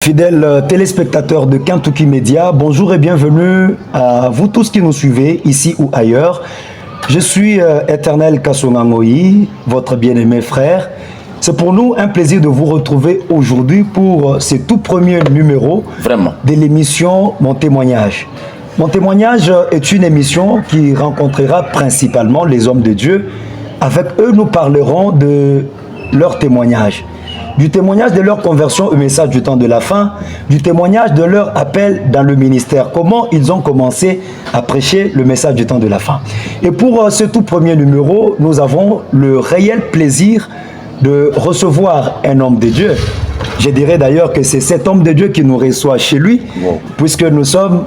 Fidèles téléspectateurs de Kentucky Media, bonjour et bienvenue à vous tous qui nous suivez ici ou ailleurs. Je suis Éternel Kasonga Ngoyi, votre bien-aimé frère. C'est pour nous un plaisir de vous retrouver aujourd'hui pour ce tout premier numéro de l'émission Mon témoignage. Mon témoignage est une émission qui rencontrera principalement les hommes de Dieu. Avec eux, nous parlerons de leur témoignage. Du témoignage de leur conversion au message du temps de la fin, du témoignage de leur appel dans le ministère, comment ils ont commencé à prêcher le message du temps de la fin. Et pour ce tout premier numéro, nous avons le réel plaisir de recevoir un homme de Dieu. Je dirais d'ailleurs que c'est cet homme de Dieu qui nous reçoit chez lui, puisque nous sommes,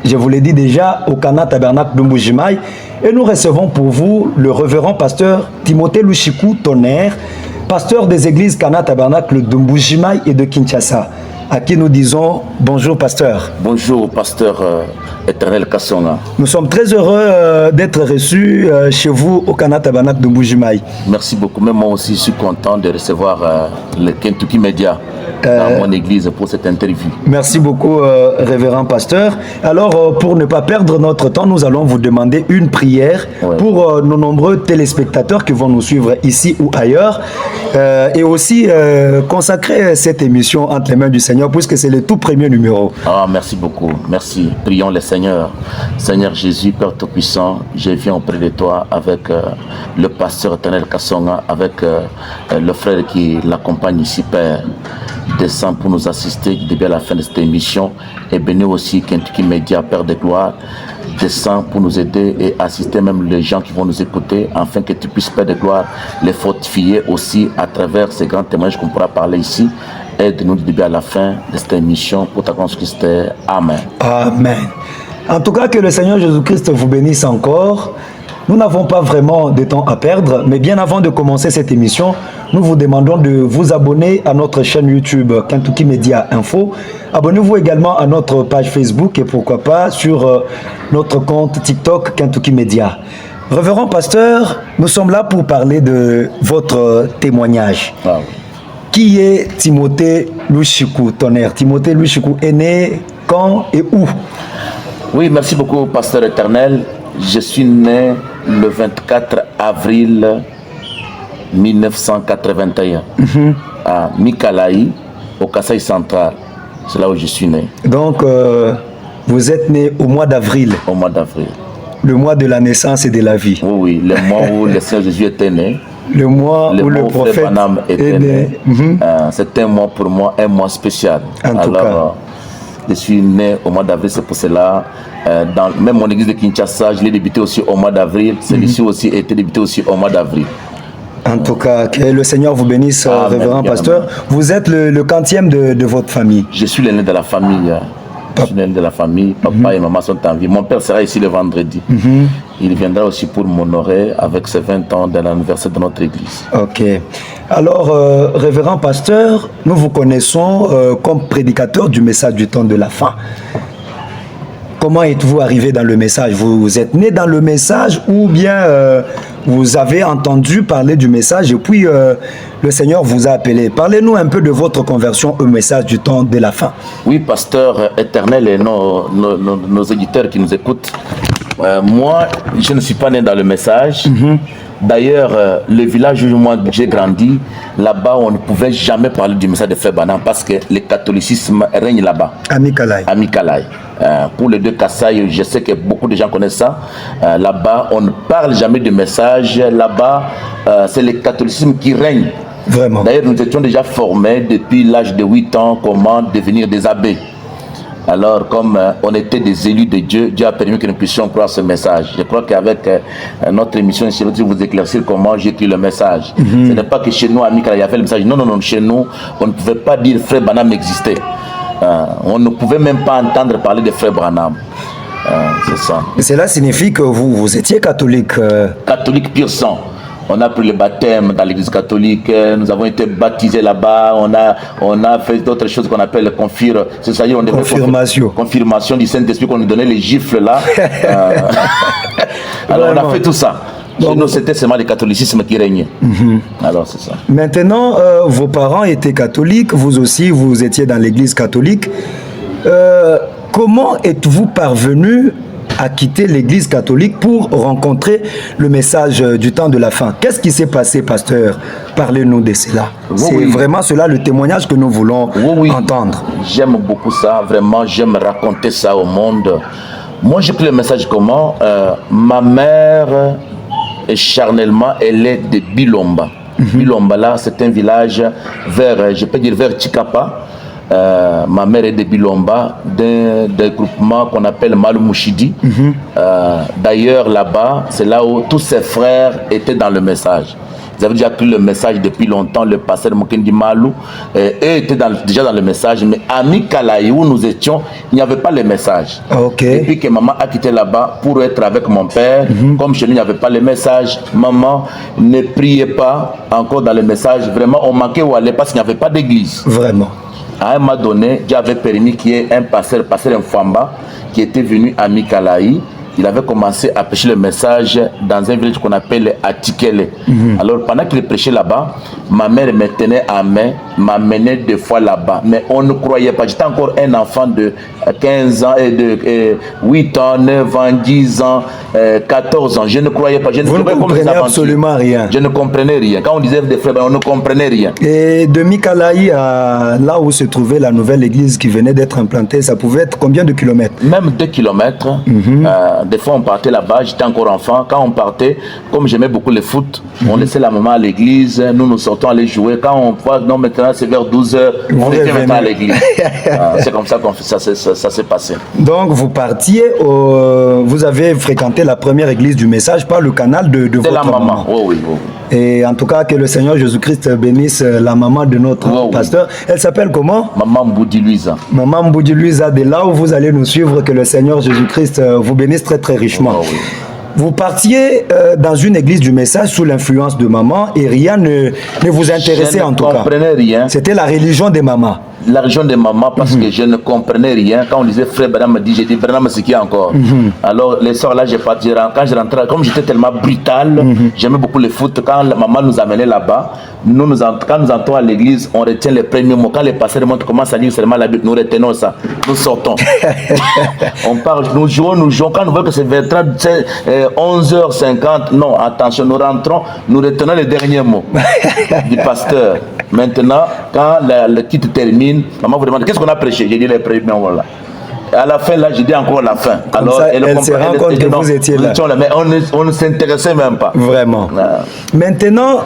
je vous l'ai dit déjà, au Kana Tabernacle de Mbujimaï, et nous recevons pour vous le révérend pasteur Timothée Lushiku Tonnerre, pasteur des églises Kana Tabernacle de Mbujimaï et de Kinshasa, à qui nous disons bonjour pasteur. Bonjour pasteur Éternel Kasonga. Nous sommes très heureux d'être reçus chez vous au Kana Tabernacle de Mbujimaï. Merci beaucoup, même moi aussi je suis content de recevoir le Kentucky Media dans mon église pour cette interview. Merci beaucoup révérend pasteur. Alors pour ne pas perdre notre temps, nous allons vous demander une prière pour nos nombreux téléspectateurs qui vont nous suivre ici ou ailleurs et aussi consacrer cette émission entre les mains du Seigneur puisque c'est le tout premier numéro. Ah, merci beaucoup, merci. Prions le Seigneur. Seigneur Jésus, Père Tout-Puissant, je viens auprès de toi avec le pasteur Éternel Kasonga, avec le frère qui l'accompagne ici, Père. Descends pour nous assister depuis à la fin de cette émission et bénis aussi Kentucky Media, Père de gloire. Descends pour nous aider et assister même les gens qui vont nous écouter afin que tu puisses, Père de gloire, les fortifier aussi à travers ces grands témoignages qu'on pourra parler ici. Aide-nous du début à la fin de cette émission pour ta grâce Christ. Amen. Amen. En tout cas, que le Seigneur Jésus-Christ vous bénisse encore. Nous n'avons pas vraiment de temps à perdre, mais bien avant de commencer cette émission, nous vous demandons de vous abonner à notre chaîne YouTube Kentucky Media Info. Abonnez-vous également à notre page Facebook et pourquoi pas sur notre compte TikTok Kentucky Media. Révérend pasteur, nous sommes là pour parler de votre témoignage. Wow. Qui est Timothée Lushiku Tonnerre? Timothée Lushiku est né quand et où? Oui, merci beaucoup, pasteur Éternel. Je suis né le 24 avril 1981 à Mikalaï, au Kasaï central. C'est là où je suis né. Donc, vous êtes né au mois d'avril. Au mois d'avril. Le mois de la naissance et de la vie. Oui, le mois où le Seigneur Jésus était né. Le mois où le prophète Branham était né. C'était un mois pour moi, un mois spécial. En tout cas. Je suis né au mois d'avril, c'est pour cela. Même mon église de Kinshasa, je l'ai débuté aussi au mois d'avril. Celui-ci aussi a été débuté aussi au mois d'avril. En tout cas, que le Seigneur vous bénisse, révérend pasteur. Amen. Vous êtes le quantième de votre famille? Je suis l'aîné de la famille. Je suis l'aîné de la famille. Papa et maman sont en vie. Mon père sera ici le vendredi. Il viendra aussi pour m'honorer avec ses 20 ans de l'anniversaire de notre église. Ok. Alors, révérend pasteur, nous vous connaissons comme prédicateur du message du temps de la fin. Comment êtes-vous arrivé dans le message? Vous êtes né dans le message ou bien vous avez entendu parler du message et puis le Seigneur vous a appelé? Parlez-nous un peu de votre conversion au message du temps de la fin. Oui, pasteur Éternel et nos éditeurs qui nous écoutent. Moi, je ne suis pas né dans le message. D'ailleurs, le village où moi j'ai grandi, là-bas, on ne pouvait jamais parler du message de Frère Branham parce que le catholicisme règne là-bas. À Mikalaï. À Mikalaï. Pour les deux Kasaï, je sais que beaucoup de gens connaissent ça. Là-bas, on ne parle jamais de message. Là-bas, c'est le catholicisme qui règne. Vraiment. D'ailleurs, nous étions déjà formés depuis l'âge de 8 ans comment devenir des abbés. Alors, comme on était des élus de Dieu, Dieu a permis que nous puissions croire ce message. Je crois qu'avec notre émission, je vais vous éclaircir comment j'écris le message. Ce n'est pas que chez nous, à Mikalaï, il y avait le message. Non, non, non, chez nous, on ne pouvait pas dire Frère Branham existait. On ne pouvait même pas entendre parler de Frère Branham. C'est ça. Cela signifie que vous étiez catholique Catholique pur sang. On a pris le baptême dans l'église catholique, nous avons été baptisés là-bas, on a fait d'autres choses qu'on appelle c'est-à-dire confirmation du Saint-Esprit, qu'on nous donnait les gifles là. Alors on a fait tout ça. Chez nous, c'était seulement le catholicisme qui régnait. Alors, c'est ça. Maintenant, vos parents étaient catholiques, vous aussi, vous étiez dans l'église catholique. Comment êtes-vous parvenu à quitter l'église catholique pour rencontrer le message du temps de la fin? Qu'est-ce qui s'est passé, pasteur? Parlez-nous de cela. C'est vraiment cela le témoignage que nous voulons entendre. J'aime beaucoup ça, vraiment, j'aime raconter ça au monde. Moi, j'ai pris le message comment ma mère, charnellement, elle est de Bilomba. Bilomba, là, c'est un village vers, je peux dire, vers Chikapa. Ma mère est de Bilomba, d'un groupement qu'on appelle Malumouchidi. D'ailleurs, là-bas, c'est là où tous ses frères étaient dans le message. Ils avaient déjà pris le message depuis longtemps, le pasteur Mokendi Malou, et était déjà dans le message. Mais à Mikalaï, où nous étions, il n'y avait pas le message. Depuis que maman a quitté là-bas pour être avec mon père, comme chez nous, il n'y avait pas le message, maman ne priait pas encore dans le message. Vraiment, on manquait où aller parce qu'il n'y avait pas d'église. Vraiment. À un moment donné, Dieu avait permis qu'il y ait un pasteur Mfamba, qui était venu à Mikalaï. Il avait commencé à prêcher le message dans un village qu'on appelle Atikele. Alors, pendant qu'il prêchait là-bas, ma mère me tenait à main, m'amenait 2 fois là-bas. Mais on ne croyait pas. J'étais encore un enfant de 15 ans, et de 8 ans, 9 ans, 10 ans, 14 ans. Je ne croyais pas. Je Vous ne comprenez absolument rien. Je ne comprenais rien. Quand on disait des frères, on ne comprenait rien. Et de Mikalaï à là où se trouvait la nouvelle église qui venait d'être implantée, ça pouvait être combien de kilomètres? Même 2 kilomètres. Des fois, on partait là-bas, j'étais encore enfant. Quand on partait, comme j'aimais beaucoup le foot, on laissait la maman à l'église, nous sortons aller jouer. Quand on voit, non, maintenant c'est vers 12h, on était maintenant à l'église. C'est comme ça que ça s'est passé. Donc, vous partiez, vous avez fréquenté la première église du message par le canal de votre la maman. maman. Oui. Et en tout cas, que le Seigneur Jésus-Christ bénisse la maman de notre pasteur. Elle s'appelle comment? Maman Mboudi Luisa. Maman Mboudi Luisa, de là où vous allez nous suivre, que le Seigneur Jésus-Christ vous bénisse très très richement. Vous partiez dans une église du message sous l'influence de maman et rien ne vous intéressait en tout cas. Je ne comprenais rien. C'était la religion des mamans. La religion des mamans parce que je ne comprenais rien. Quand on disait frère Branham me dit, j'ai dit Branham c'est qui encore. Alors les soirs là j'ai parti, quand je rentrais, comme j'étais tellement brutal, j'aimais beaucoup le foot. Quand la maman nous amenait là-bas, quand nous entrons à l'église, on retient les premiers mots. Quand les pasteurs commencent à lire seulement la Bible, nous retenons ça. Nous sortons. On parle, nous jouons. Quand nous voyons que c'est vers 11h50, non, attention, nous rentrons, nous retenons les derniers mots du pasteur. Maintenant, quand le titre termine, maman vous demande qu'est-ce qu'on a prêché. J'ai dit les premiers mots là. À la fin, là, j'ai dit encore la fin. Comme alors, ça, elle se rend compte que vous étiez là. Mais on ne s'intéressait même pas. Vraiment. Maintenant,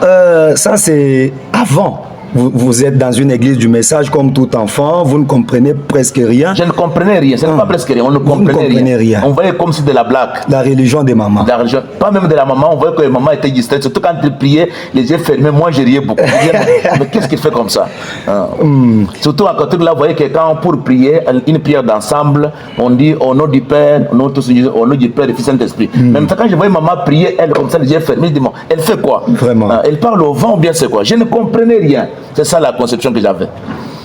ça c'est avant. Vous êtes dans une église du message comme tout enfant, vous ne comprenez presque rien. Je ne comprenais rien, ce n'est pas presque rien, on ne comprenait rien. On voyait comme si de la blague. La religion des mamans. La religion, pas même de la maman, on voyait que la maman était distraite, surtout quand elle priait, les yeux fermés, moi je riais beaucoup. Mais qu'est-ce qu'il fait comme ça? Surtout en catholique, là, vous voyez que quand pour prier, une prière d'ensemble, on dit au nom du Père, au nom du Père et du Saint-Esprit. Même quand je voyais maman prier, elle comme ça, les yeux fermés, je dis, bon, elle fait quoi? Vraiment. Elle parle au vent ou bien c'est quoi? Je ne comprenais rien. C'est ça la conception que j'avais.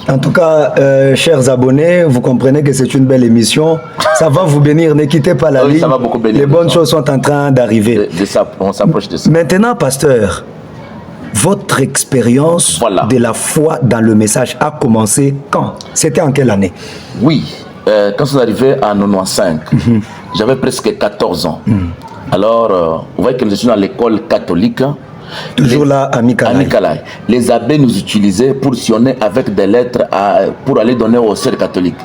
En tout cas, chers abonnés, vous comprenez que c'est une belle émission. Ça va vous bénir, ne quittez pas la ligne. Ça va beaucoup bénir. Les bonnes choses sont en train d'arriver. On s'approche de ça. Maintenant, pasteur, votre expérience de la foi dans le message a commencé quand? C'était en quelle année? Oui, quand je suis arrivé en 95, j'avais presque 14 ans. Alors, vous voyez que nous étions dans l'école catholique. Toujours là à Mikalaï. Les abbés nous utilisaient pour sillonner avec des lettres pour aller donner aux sœurs catholiques.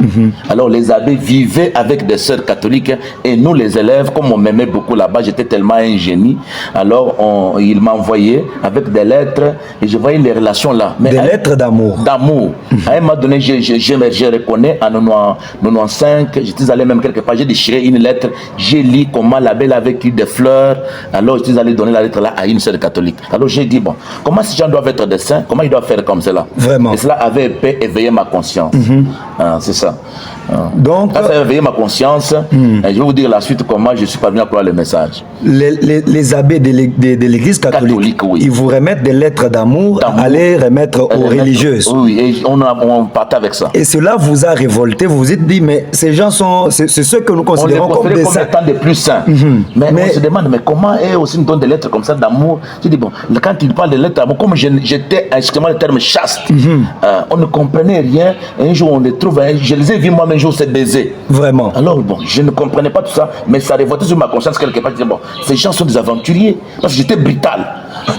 Alors les abbés vivaient avec des sœurs catholiques et nous les élèves, comme on m'aimait beaucoup là-bas, j'étais tellement un génie. Alors ils m'envoyaient avec des lettres et je voyais les relations là. Mais des lettres d'amour. D'amour. À un moment donné, je reconnais en 95, j'étais allé même quelque part, j'ai déchiré une lettre, j'ai lu comment l'abbé avait écrit des fleurs. Alors j'étais allé donner la lettre là à une sœur catholique. catholique. Alors j'ai dit, bon, comment ces gens doivent être des saints? Comment ils doivent faire comme cela? Vraiment. Et cela avait éveillé ma conscience. C'est ça. Donc, ça a éveillé ma conscience. Et je vais vous dire la suite comment je suis parvenu à croire le message. Les abbés de l'Église catholique, oui. ils vous remettent des lettres d'amour à les remettre aux religieuses. Oui, et on partait avec ça. Et cela vous a révolté, vous vous êtes dit, mais ces gens sont, c'est ceux que nous considérons comme des saints. Étant des plus saints. Mais on se demande, mais comment eux aussi nous donnent des lettres comme ça d'amour? Je dis, bon, quand ils parlent de lettres d'amour, comme j'étais excusez-moi le terme chaste, on ne comprenait rien. Et un jour, on les trouve, je les ai vus moi-même, un jour, c'est baiser. Vraiment. Alors, bon, je ne comprenais pas tout ça, mais ça révoltait sur ma conscience quelque part. Je disais, bon, ces gens sont des aventuriers, parce que j'étais brutal.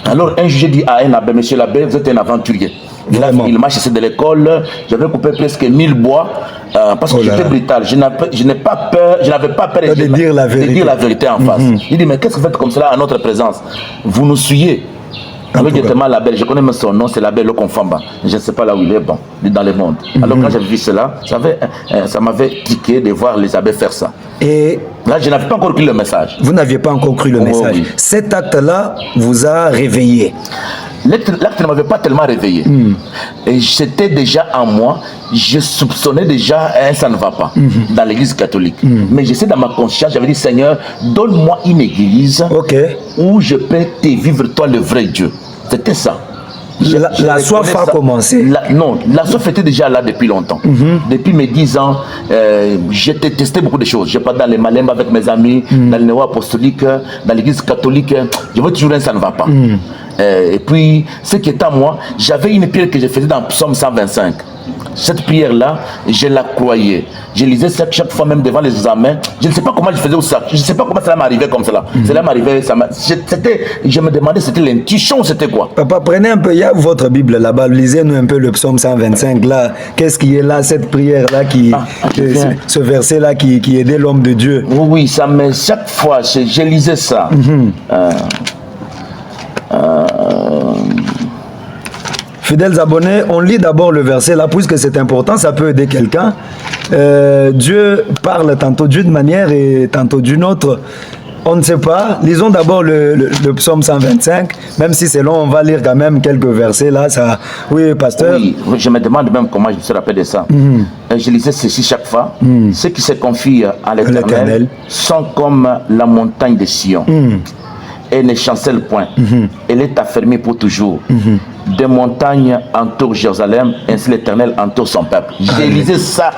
Alors, un jour, j'ai dit à un abbé, monsieur l'abbé, vous êtes un aventurier. Il m'a chassé de l'école, j'avais coupé presque 1000 bois, parce que j'étais brutal. Je n'avais pas peur de dire la vérité en face. Il dit, mais qu'est-ce que vous faites comme cela à notre présence? Vous nous suyez. Alors directement l'abbé, je connais même son nom, c'est l'abbé Lokonfamba. Je ne sais pas là où il est, bon, il est dans le monde. Alors quand j'ai vu cela, ça m'avait tiqué de voir les abbés faire ça. Et là, je n'avais pas encore cru le message. Vous n'aviez pas encore cru le message. Oui. Cet acte-là vous a réveillé. L'acte ne m'avait pas tellement réveillé. Et j'étais déjà en moi, je soupçonnais déjà ça ne va pas dans l'église catholique. Mais j'étais dans ma conscience, j'avais dit, Seigneur, donne-moi une église où je peux te vivre toi le vrai Dieu. C'était ça. La soif a commencé. Non, la soif était déjà là depuis longtemps. Depuis mes 10 ans, j'ai testé beaucoup de choses. Je pas dans les Malem avec mes amis, dans le néo apostolique, dans l'église catholique. Je vois toujours ça ne va pas. Et puis, ce qui est à moi, j'avais une prière que je faisais dans Psaume 125. Cette prière-là, je la croyais. Je lisais ça chaque fois, même devant les examens. Je ne sais pas comment je faisais ça. Je ne sais pas comment ça m'arrivait comme cela. Cela m'arrivait. Je me demandais, c'était l'intuition, c'était quoi? Papa, prenez un peu, il y a votre Bible là-bas. Lisez-nous un peu le Psaume 125 là. Qu'est-ce qui est là, cette prière-là, ce verset-là qui aidait l'homme de Dieu? Oui, ça me, chaque fois, je lisais ça. Fidèles abonnés, on lit d'abord le verset là, puisque c'est important, ça peut aider quelqu'un. Dieu parle tantôt d'une manière et tantôt d'une autre. On ne sait pas. Lisons d'abord le psaume 125, même si c'est long, on va lire quand même quelques versets là. Ça... Oui, pasteur. Oui, je me demande même comment je me suis rappelé de ça. Je lisais ceci chaque fois. Ceux qui se confient à l'Éternel sont comme la montagne de Sion. Et ne chancelle point. Elle est affermie pour toujours. Des montagnes entourent Jérusalem, ainsi l'Éternel entoure son peuple. J'ai lisé ça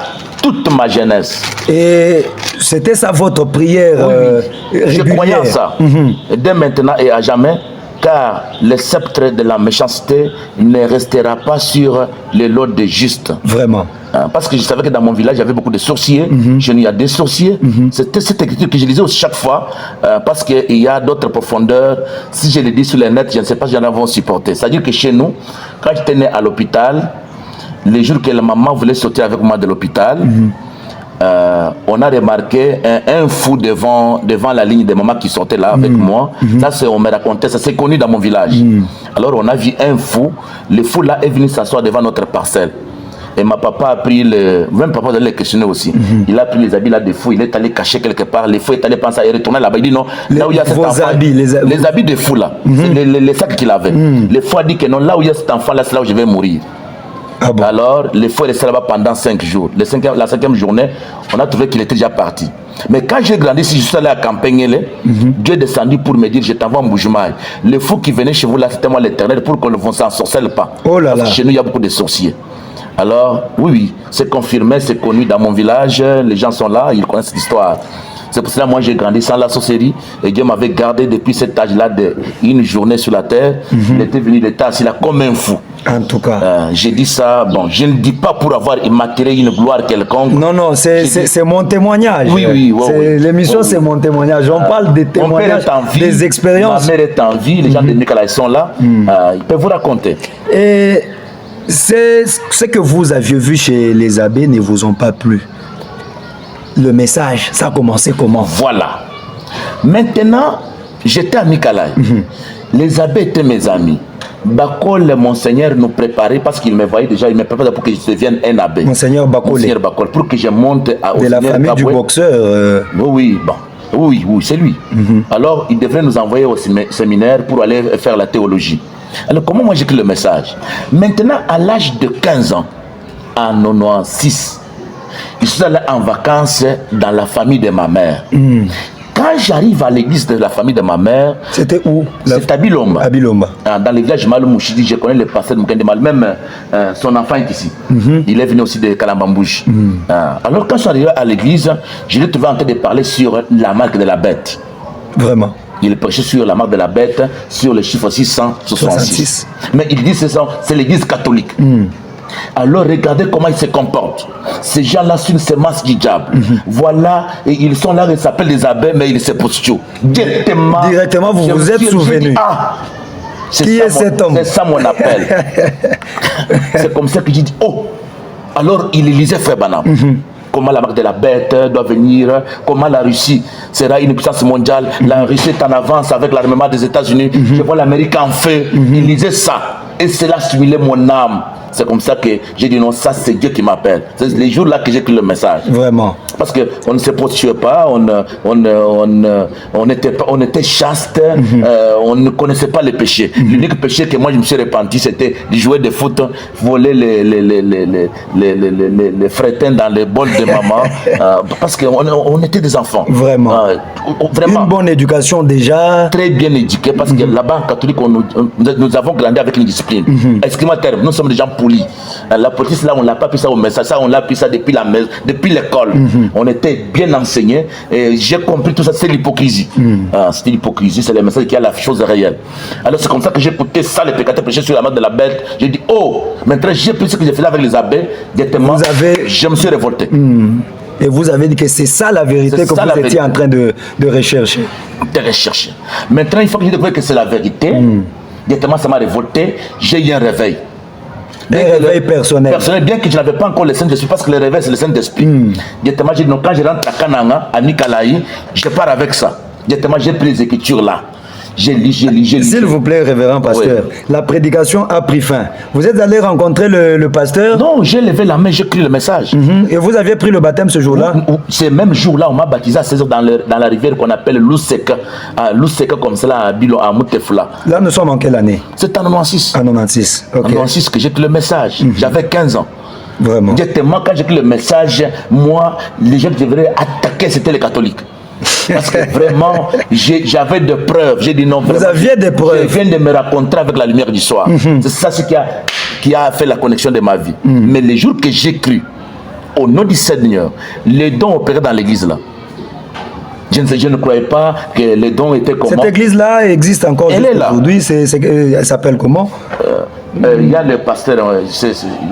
toute ma jeunesse. Et c'était ça votre prière régulière? Je croyais en ça. Dès maintenant et à jamais, car le sceptre de la méchanceté ne restera pas sur les lots des justes. Vraiment. Parce que je savais que dans mon village, il y avait beaucoup de sorciers. Il y a des sorciers. C'était cette écriture que je lisais aussi chaque fois, parce qu'il y a d'autres profondeurs. Si je le dis sur le net, je ne sais pas si j'en avons supporté. C'est-à-dire que chez nous, quand j'étais né à l'hôpital, les jours que la maman voulait sortir avec moi de l'hôpital, on a remarqué un fou devant la ligne de maman qui sortait là avec moi. Ça, on me racontait, ça c'est connu dans mon village. Alors on a vu un fou. Le fou là est venu s'asseoir devant notre parcelle. Et ma papa a pris même papa allait le questionner aussi. Il a pris les habits là de fou, il est allé cacher quelque part. Les fous est allé penser à y retourner là-bas. Il dit non, là où il y a cet enfant. Les habits de fou là, les sacs qu'il avait. Le fou a dit que non, là où il y a cet enfant là, c'est là où je vais mourir. Ah bon? Alors, le fou est resté là-bas pendant 5 jours. La 5e journée, on a trouvé qu'il était déjà parti. Mais quand j'ai grandi, si je suis allé à Campagne, Dieu est descendu pour me dire, je t'envoie en Boujoumaï. Le fou qui venait chez vous là, c'était moi l'Éternel pour qu'on ne s'en sorcelle pas. Oh là là. Parce que chez nous, il y a beaucoup de sorciers. Alors, oui, c'est confirmé, c'est connu dans mon village, les gens sont là, ils connaissent l'histoire. C'est pour cela que moi j'ai grandi sans la sorcellerie et Dieu m'avait gardé depuis cet âge-là une journée sur la terre. Il était venu, il était assis là comme un fou. En tout cas. J'ai dit ça, bon, je ne dis pas pour avoir immaculé une gloire quelconque. Non, c'est mon témoignage. Oui. L'émission, c'est mon témoignage. On parle des témoignages, des expériences. Ma mère est en vie, les gens de Nicolas sont là, ils peuvent vous raconter. Et ce que vous aviez vu chez les abbés ne vous ont pas plu. Le message, ça a commencé comment? Voilà. Maintenant, j'étais à Nicolas. Les abbés étaient mes amis. Bakol, Monseigneur, nous préparait parce qu'il me voyait déjà, il me préparait pour que je devienne un abbé. Monseigneur Bakol, pour que je monte de la famille du boxeur. Oui, bon. Oui, c'est lui. Alors, il devrait nous envoyer au séminaire pour aller faire la théologie. Alors, comment moi j'écris le message? Maintenant, à l'âge de 15 ans, en 96, je suis allé en vacances dans la famille de ma mère. Quand j'arrive à l'église de la famille de ma mère... C'était où? C'est à Bilomba. À Bilomba. Dans le village Malou Mouchidi, je connais le pasteur Moukendi Mal. Même son enfant est ici. Il est venu aussi de Kalambambouche. Alors quand je suis arrivé à l'église, je l'ai trouvé en train de parler sur la marque de la bête. Vraiment? Il prêchait sur la marque de la bête, sur le chiffre 666. Mais il dit que c'est l'église catholique. Alors regardez comment ils se comportent. Ces gens-là sont une semence du diable. Voilà, et ils sont là, ils s'appellent des abbés, mais ils se posturent. Directement, vous vous êtes souvenu. Qui est cet homme? C'est ça mon appel. C'est comme ça que j'ai dit, oh. Alors il lisait Frère Branham. Comment la marque de la bête doit venir, comment la Russie sera une puissance mondiale. La Russie est en avance avec l'armement des États-Unis. Je vois l'Amérique en feu. Il lisait ça. Et cela stimulait mon âme. C'est comme ça que j'ai dit non, ça c'est Dieu qui m'appelle. C'est les jours-là que j'ai écrit le message. Vraiment. Parce qu'on ne se prostituait pas, on était chaste, on ne connaissait pas les péchés. L'unique péché que moi je me suis repenti, c'était de jouer de foot, voler les frétins dans les bols de maman, parce qu'on était des enfants. Vraiment. Vraiment. Une bonne éducation déjà. Très bien éduqué, parce que là-bas en catholique, nous avons grandi avec une discipline. Excuse-moi, nous sommes des gens polis. La police, là, on n'a pas pu ça au message, ça, on l'a pu ça depuis la maison, depuis l'école. On était bien enseignés et j'ai compris tout ça, c'est l'hypocrisie. C'était l'hypocrisie, c'est le message qui a la chose réelle. Alors c'est comme ça que j'ai écouté ça, les pécateurs prêcher sur la marque de la bête. J'ai dit, oh, maintenant j'ai pris ce que j'ai fait avec les abbés, directement, je me suis révolté. Et vous avez dit que c'est ça la vérité que vous étiez en train de rechercher. De rechercher. Maintenant, il faut que je découvre que c'est la vérité. Directement, ça m'a révolté. J'ai eu un réveil. Un réveil personnel. Bien que je n'avais pas encore le Saint-Esprit, parce que le réveil, c'est le Saint-Esprit. Directement, j'ai dit, non, quand je rentre à Kananga, à Nikalaï, je pars avec ça. Directement, j'ai pris les écritures là. J'ai lu. S'il vous plaît, révérend pasteur, la prédication a pris fin. Vous êtes allé rencontrer le pasteur? Non, j'ai levé la main, j'ai écrit le message. Et vous aviez pris le baptême ce jour-là? Ce même jour-là, on m'a baptisé à 16 heures dans la rivière qu'on appelle Luseka. Luseka comme cela à Moutefla. Là, nous sommes en quelle année? C'est en 96. En 96, ok. En 96 que j'ai écrit le message. J'avais 15 ans. Vraiment. Directement, quand j'ai écrit le message, moi, les gens qui devraient attaquer, c'était les catholiques. Parce que vraiment, j'avais des preuves. J'ai dit non, vraiment. Vous aviez des preuves. Je viens de me rencontrer avec la lumière du soir. C'est ça ce qui a fait la connexion de ma vie. Mais les jours que j'ai cru, au nom du Seigneur, les dons opéraient dans l'église là. Je ne croyais pas que les dons étaient comment. Cette église-là existe encore aujourd'hui. Elle s'appelle comment? Il y a le pasteur,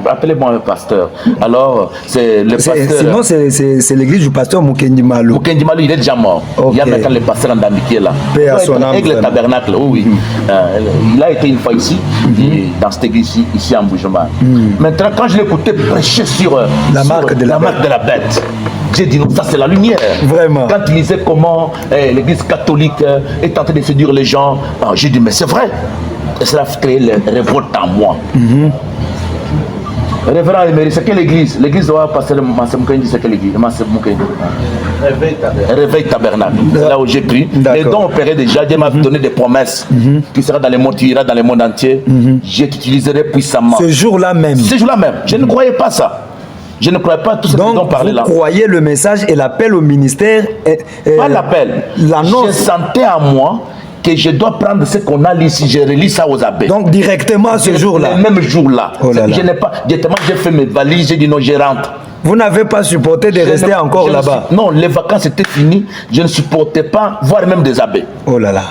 appelez-moi le pasteur. Alors, c'est le pasteur. Sinon, c'est l'église du pasteur Moukendi Malou. Moukendi Malou, il est déjà mort. Okay. Il y a maintenant le pasteur Ndambi qui est là. Avec le tabernacle, oui. Il a été une fois ici, dans cette église ici en Boujoma. Maintenant, quand je l'ai écouté prêcher sur la marque de la bête, j'ai dit non, ça c'est la lumière. Vraiment. Quand il disait comment l'église catholique est en train de séduire les gens, j'ai dit mais c'est vrai. Et cela a créé la révolte en moi. Révérend Emery, c'est quelle église? L'église doit passer le Massemoukendi, c'est quelle église? Réveil tabernacle. C'est là où j'ai pris. Les dons opérés déjà, Dieu m'a donné des promesses. Qui sera dans le monde, tu iras dans le monde entier. Je t'utiliserai puissamment. Ce jour-là même. Ce jour-là même. Je ne croyais pas ça. Je ne croyais pas tout ce dont on parlait là. Vous croyez le message et l'appel au ministère? Pas l'appel. L'annonce. Je sentais en moi que je dois prendre ce qu'on a lu, si je relis ça aux abbés. Donc directement ce jour-là? Le même jour-là. Oh là là. Je n'ai pas, directement j'ai fait mes valises, j'ai dit non, je rentre. Vous n'avez pas supporté de rester encore là-bas? Non, les vacances étaient finies, je ne supportais pas voir même des abbés. Oh là là.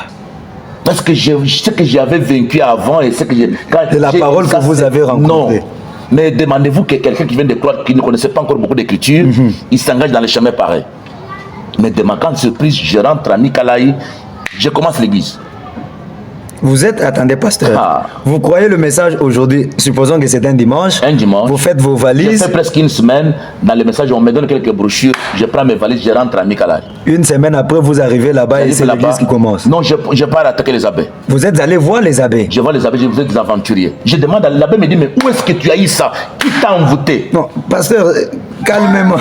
Parce que ce que j'avais vaincu avant et ce que j'ai... C'est la parole que vous avez rencontrée. Non. Mais demandez-vous que quelqu'un qui vient de croire, qui ne connaissait pas encore beaucoup d'écriture, il s'engage dans les chemins pareils. Mais de ma grande surprise, je rentre à Nikalaï, je commence l'église. Vous êtes, attendez pasteur, vous croyez le message aujourd'hui, supposons que c'est un dimanche. Un dimanche. Vous faites vos valises. Je fais presque une semaine, dans le message, on me donne quelques brochures, je prends mes valises, je rentre à Nikalaï. Une semaine après, vous arrivez là-bas et c'est l'église qui commence. Non, je pars attaquer les abbés. Vous êtes allé voir les abbés? Je vois les abbés, vous êtes des aventuriers. Je demande à l'abbé, me dit, mais où est-ce que tu as eu ça? Qui t'a envoûté? Non, pasteur, Calmement.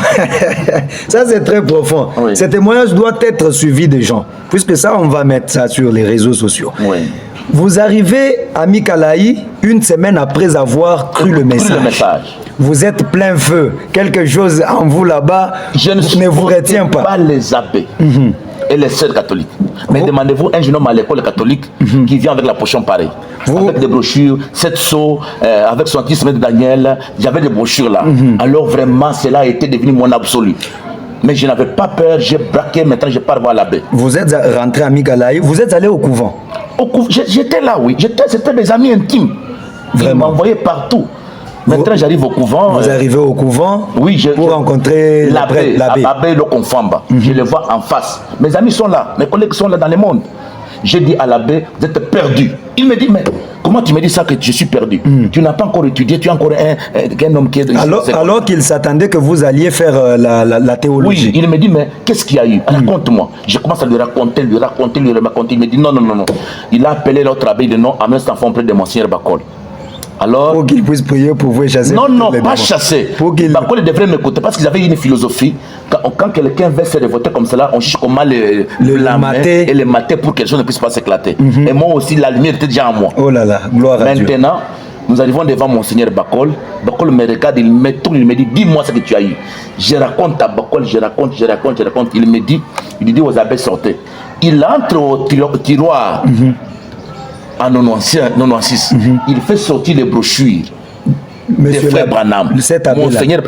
Ça, c'est très profond. Oui. Ce témoignage doit être suivi des gens. Puisque ça, on va mettre ça sur les réseaux sociaux. Oui. Vous arrivez à Mikalaï une semaine après avoir cru le message. Vous êtes plein feu. Quelque chose en vous là-bas ne vous retient pas. Les abbés et les sœurs catholiques. Mais demandez-vous un jeune homme à l'école catholique qui vient avec la potion pareille. Avec des brochures, 7 sceaux, avec son petit de Daniel. J'avais des brochures là. Alors vraiment, cela a été devenu mon absolu. Mais je n'avais pas peur, j'ai braqué, maintenant je pars voir l'abbé. Vous êtes rentré à Mikalaï, vous êtes allé au couvent? J'étais là, oui. C'était des amis intimes. Ils m'envoyaient partout. Maintenant, j'arrive au couvent. Vous arrivez au couvent pour rencontrer l'abbé. L'abbé Lokonfamba. Je le vois en face. Mes amis sont là, mes collègues sont là dans le monde. J'ai dit à l'abbé, vous êtes perdu. Il me dit, mais comment tu me dis ça que je suis perdu? Tu n'as pas encore étudié, tu es encore un homme qui est... Alors qu'il s'attendait que vous alliez faire la théologie. Oui, il me dit, mais qu'est-ce qu'il y a eu? Raconte-moi. Je commence à lui raconter. Il me dit, non. Il a appelé l'autre abbé, il dit, non, amène cet enfant auprès de Monseigneur Bakol. Alors, pour qu'il puisse prier pour vous chasser. Non, pas chasser. Bakol devrait m'écouter parce qu'ils avaient une philosophie. Quand quelqu'un veut se révolter comme cela, on cherche comment le mater et le mater pour que les choses ne puissent pas s'éclater. Et moi aussi, la lumière était déjà en moi. Oh là là, gloire à Dieu. Maintenant, nous arrivons devant Monseigneur Bakol. Bakol me regarde, il me tourne, il me dit, dis-moi ce que tu as eu. Je raconte à Bakol, je raconte. Il me dit, il dit aux abbés, sortez. Il entre au tiroir. En 96, il fait sortir les brochures des frères Branham. Monseigneur,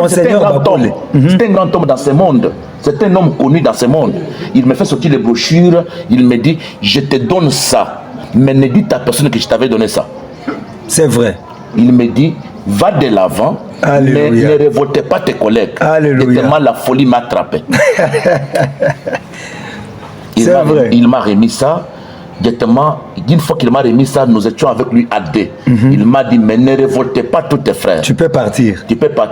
c'était un grand homme. C'était un grand homme dans ce monde. C'était un homme connu dans ce monde. Il me fait sortir les brochures. Il me dit, je te donne ça, mais ne dis à personne que je t'avais donné ça. C'est vrai. Il me dit, va de l'avant, mais ne révoltez pas tes collègues. Alléluia. Et tellement la folie m'a attrapé. Il m'a remis ça. Directement, une fois qu'il m'a remis ça, nous étions avec lui à deux. Il m'a dit, mais ne révoltez pas tous tes frères. Tu peux partir,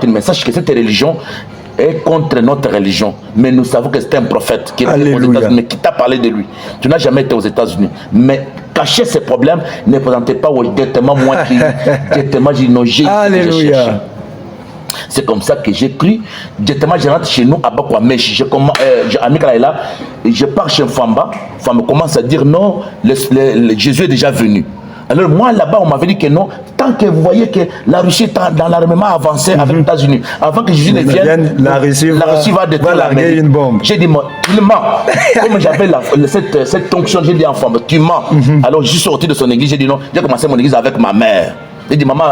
mais sache que cette religion est contre notre religion. Mais nous savons que c'est un prophète qui est aux États-Unis, mais qui t'a parlé de lui. Tu n'as jamais été aux États-Unis. Mais cacher ces problèmes, ne présentez pas directement moi qui directement j'ai nogé. Alléluia. C'est comme ça que j'ai pris. Directement, je rentre chez nous à Bakwamèche. Je pars chez Famba. Famba commence à dire non, Jésus est déjà venu. Alors moi là-bas, on m'avait dit que non. Tant que vous voyez que la Russie est dans l'armement avancé avec les États-Unis, avant que Jésus ne vienne, la Russie va détruire l'armée. Une bombe. J'ai dit, il ment. Comme j'avais cette onction, j'ai dit en Famba, tu mens. Alors je suis sorti de son église, j'ai dit non. J'ai commencé mon église avec ma mère. Il dit, maman,